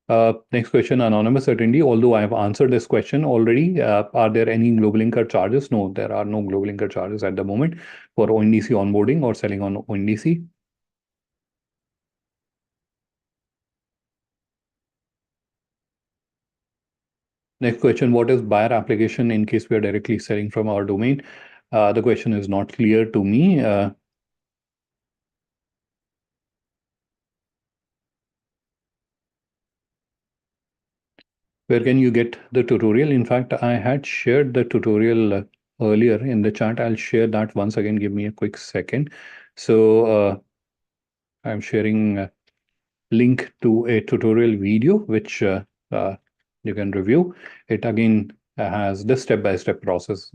Next question, anonymous attendee. Although I have answered this question already, are there any GlobalLinker charges? No, there are no GlobalLinker charges at the moment for ONDC onboarding or selling on ONDC. Next question, what is buyer application in case we are directly selling from our domain? The question is not clear to me. Where can you get the tutorial? In fact, I had shared the tutorial earlier in the chat. I'll share that once again. Give me a quick second. So I'm sharing a link to a tutorial video, which you can review. It again has the step-by-step process,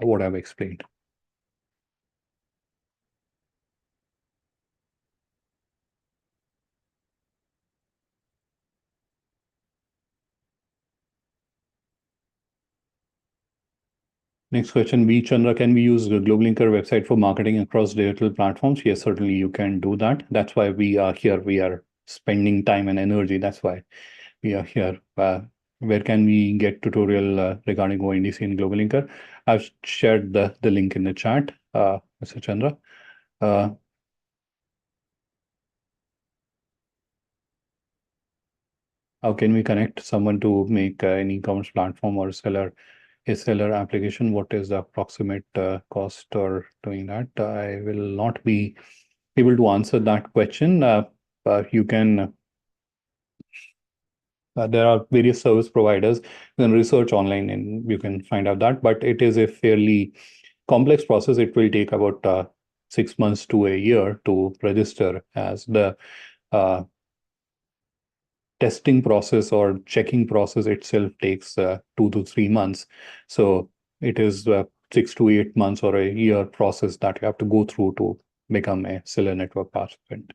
what I've explained. Next question, B. Chandra, can we use the GlobalLinker website for marketing across digital platforms? Yes, certainly you can do that. That's why we are here. We are spending time and energy. That's why we are here. Where can we get tutorial regarding ONDC and GlobalLinker? I've shared the link in the chat, Mr. Chandra. How can we connect someone to make an e-commerce platform or a seller application? What is the approximate cost for doing that? I will not be able to answer that question. You can, there are various service providers. You can research online and you can find out that, but it is a fairly complex process. It will take about 6 months to a year to register, as the testing process or checking process itself takes 2 to 3 months. So it is 6 to 8 months or a year process that you have to go through to become a seller network participant.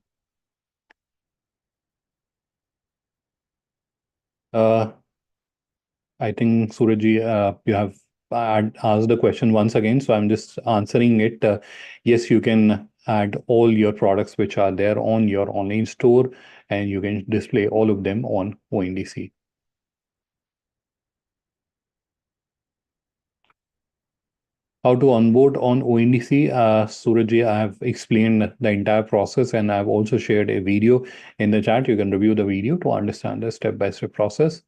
I think Surajji, you have asked the question once again, so I'm just answering it. Yes, you can add all your products which are there on your online store, and you can display all of them on ONDC. How to onboard on ONDC? Surajji, I have explained the entire process, and I've also shared a video in the chat. You can review the video to understand the step-by-step process.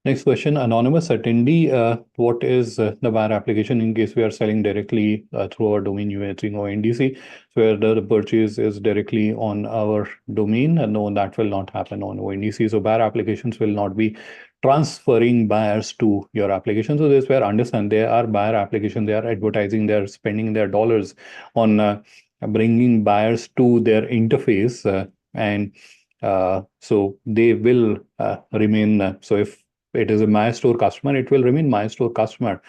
Next question, anonymous attendee. What is the buyer application in case we are selling directly through our domain using ONDC, where the purchase is directly on our domain? No, that will not happen on ONDC. So buyer applications will not be transferring buyers to your application. So this where understand they are buyer application. They are advertising. They are spending their dollars on bringing buyers to their interface, and so they will remain. So if it is a my store customer, it will remain my store customer.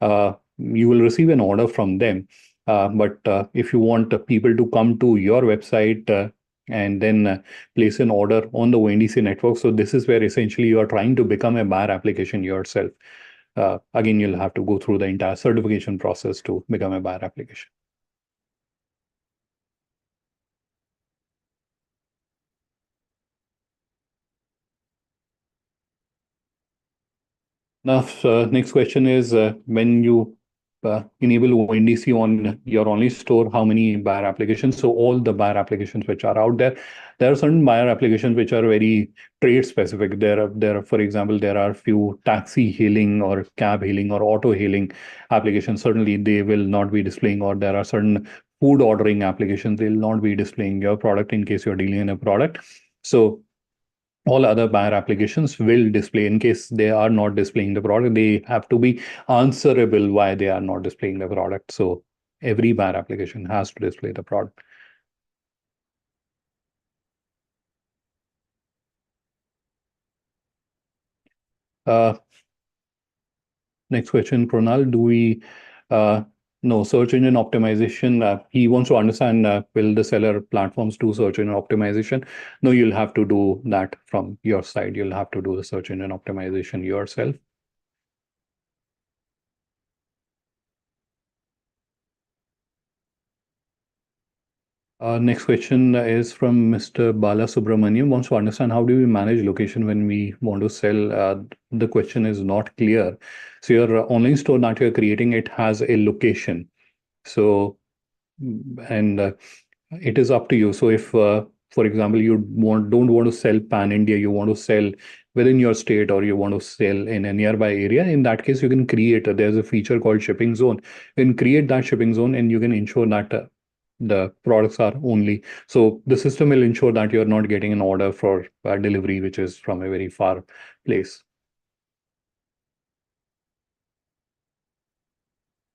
You will receive an order from them. But if you want people to come to your website and then place an order on the ONDC network, so this is where essentially you are trying to become a buyer application yourself. Again, you'll have to go through the entire certification process to become a buyer application. Now, next question is when you enable ONDC on your online store, how many buyer applications? So all the buyer applications which are out there, there are certain buyer applications which are very trade specific. There are, for example, there are few taxi hailing or cab hailing or auto hailing applications. Certainly they will not be displaying, or there are certain food ordering applications. They will not be displaying your product in case you're dealing in a product. So all other buyer applications will display. In case they are not displaying the product, they have to be answerable why they are not displaying the product. So every buyer application has to display the product. Next question, Pranal, do we no search engine optimization? He wants to understand, will the seller platforms do search engine optimization? No, you'll have to do that from your side. You'll have to do the search engine optimization yourself. Next question is from Mr. Bala Subramaniam. Wants to understand how do we manage location when we want to sell. The question is not clear. So your online store that you're creating, it has a location. So, and it is up to you. So if, for example, you don't want to sell pan India, you want to sell within your state or you want to sell in a nearby area, in that case, you can create, there's a feature called shipping zone. You can create that shipping zone and you can ensure that the products are only, so the system will ensure that you're not getting an order for delivery, which is from a very far place.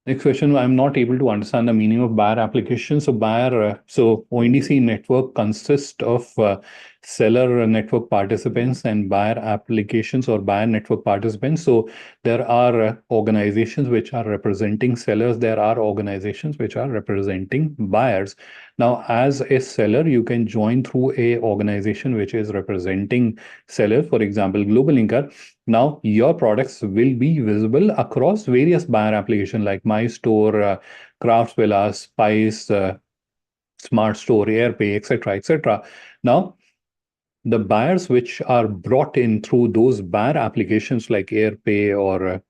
Next question, I'm not able to understand the meaning of buyer application. So buyer, so ONDC network consists of seller network participants and buyer applications or buyer network participants. So there are organizations which are representing sellers. There are organizations which are representing buyers. Now, as a seller, you can join through a organization which is representing sellers. For example, GlobalLinker. Now, your products will be visible across various buyer applications like My Store, Craftsvilla, Spice, Smart Store, AirPay, etc., etc. Now, the buyers which are brought in through those buyer applications like AirPay or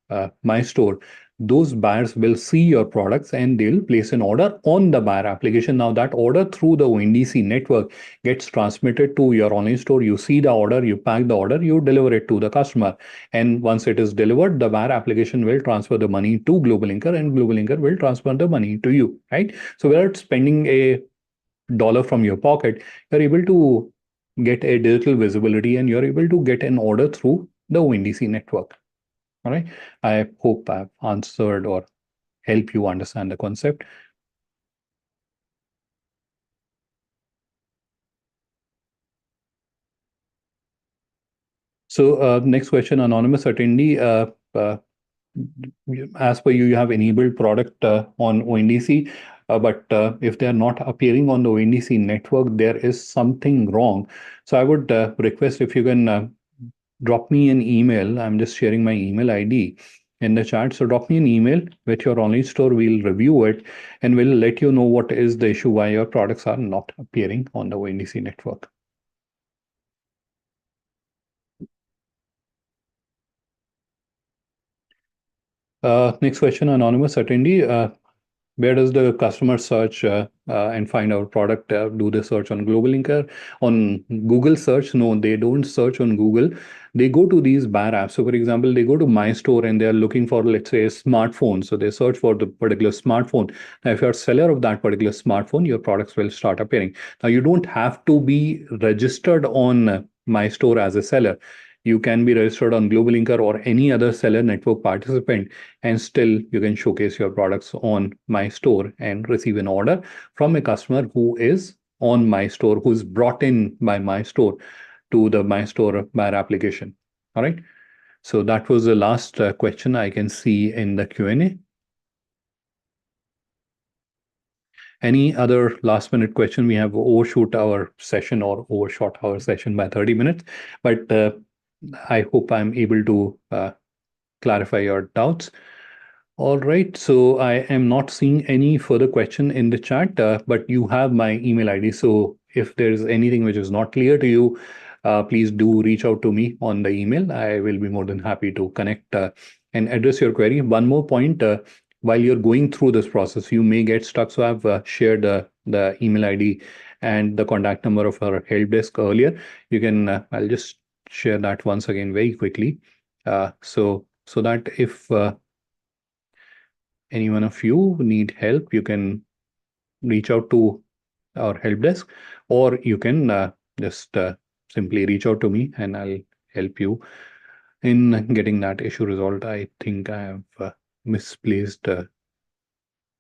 My Store, those buyers will see your products and they'll place an order on the buyer application. Now that order through the ONDC network gets transmitted to your online store. You see the order, you pack the order, you deliver it to the customer. And once it is delivered, the buyer application will transfer the money to GlobalLinker and GlobalLinker will transfer the money to you, right? So without spending a dollar from your pocket, you're able to get a digital visibility and you're able to get an order through the ONDC network. All right. I hope I've answered or help you understand the concept. So next question, anonymous attendee. As per you, you have enabled product on ONDC, but if they are not appearing on the ONDC network, there is something wrong. So I would request if you can drop me an email. I'm just sharing my email ID in the chat. So drop me an email with your online store. We'll review it and we'll let you know what is the issue, why your products are not appearing on the ONDC network. Next question, anonymous attendee. Where does the customer search and find our product? Do they search on GlobalLinker? On Google search? No, they don't search on Google. They go to these buyer apps. So for example, they go to My Store and they're looking for, let's say, a smartphone. So they search for the particular smartphone. Now, if you're a seller of that particular smartphone, your products will start appearing. Now, you don't have to be registered on My Store as a seller. You can be registered on GlobalLinker or any other seller network participant, and still you can showcase your products on My Store and receive an order from a customer who is on My Store, who's brought in by My Store to the My Store buyer application. All right. So that was the last question I can see in the Q&A. Any other last minute question? We have overshot our session by 30 minutes, but I hope I'm able to clarify your doubts. All right, so I am not seeing any further question in the chat, but you have my email ID. So if there's anything which is not clear to you, please do reach out to me on the email. I will be more than happy to connect and address your query. One more point, while you're going through this process, you may get stuck. So I've shared the email ID and the contact number of our help desk earlier. You can, I'll just share that once again very quickly. So that if any one of you need help, you can reach out to our help desk, or you can just simply reach out to me and I'll help you in getting that issue resolved. I think I have misplaced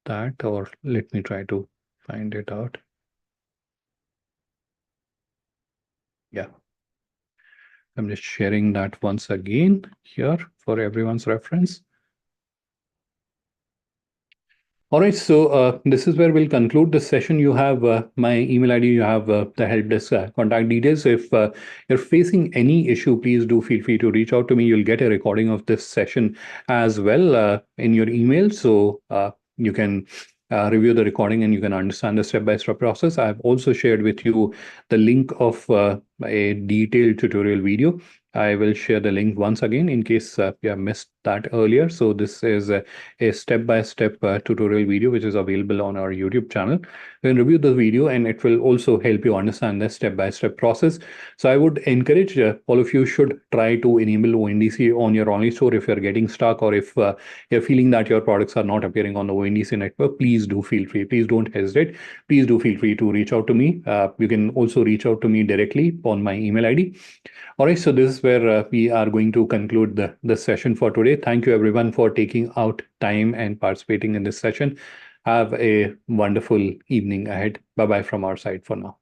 that, or let me try to find it out. Yeah. I'm just sharing that once again here for everyone's reference. All right, so this is where we'll conclude the session. You have my email ID, you have the help desk contact details. If you're facing any issue, please do feel free to reach out to me. You'll get a recording of this session as well in your email. So you can review the recording and you can understand the step-by-step process. I've also shared with you the link of a detailed tutorial video. I will share the link once again in case you have missed that earlier. So this is a step-by-step tutorial video which is available on our YouTube channel. You can review the video and it will also help you understand the step-by-step process. So I would encourage all of you should try to enable ONDC on your online store if you're getting stuck, or if you're feeling that your products are not appearing on the ONDC network. Please do feel free. Please don't hesitate. Please do feel free to reach out to me. You can also reach out to me directly on my email ID. All right, so this is where we are going to conclude the session for today. Thank you everyone for taking out time and participating in this session. Have a wonderful evening ahead. Bye-bye from our side for now.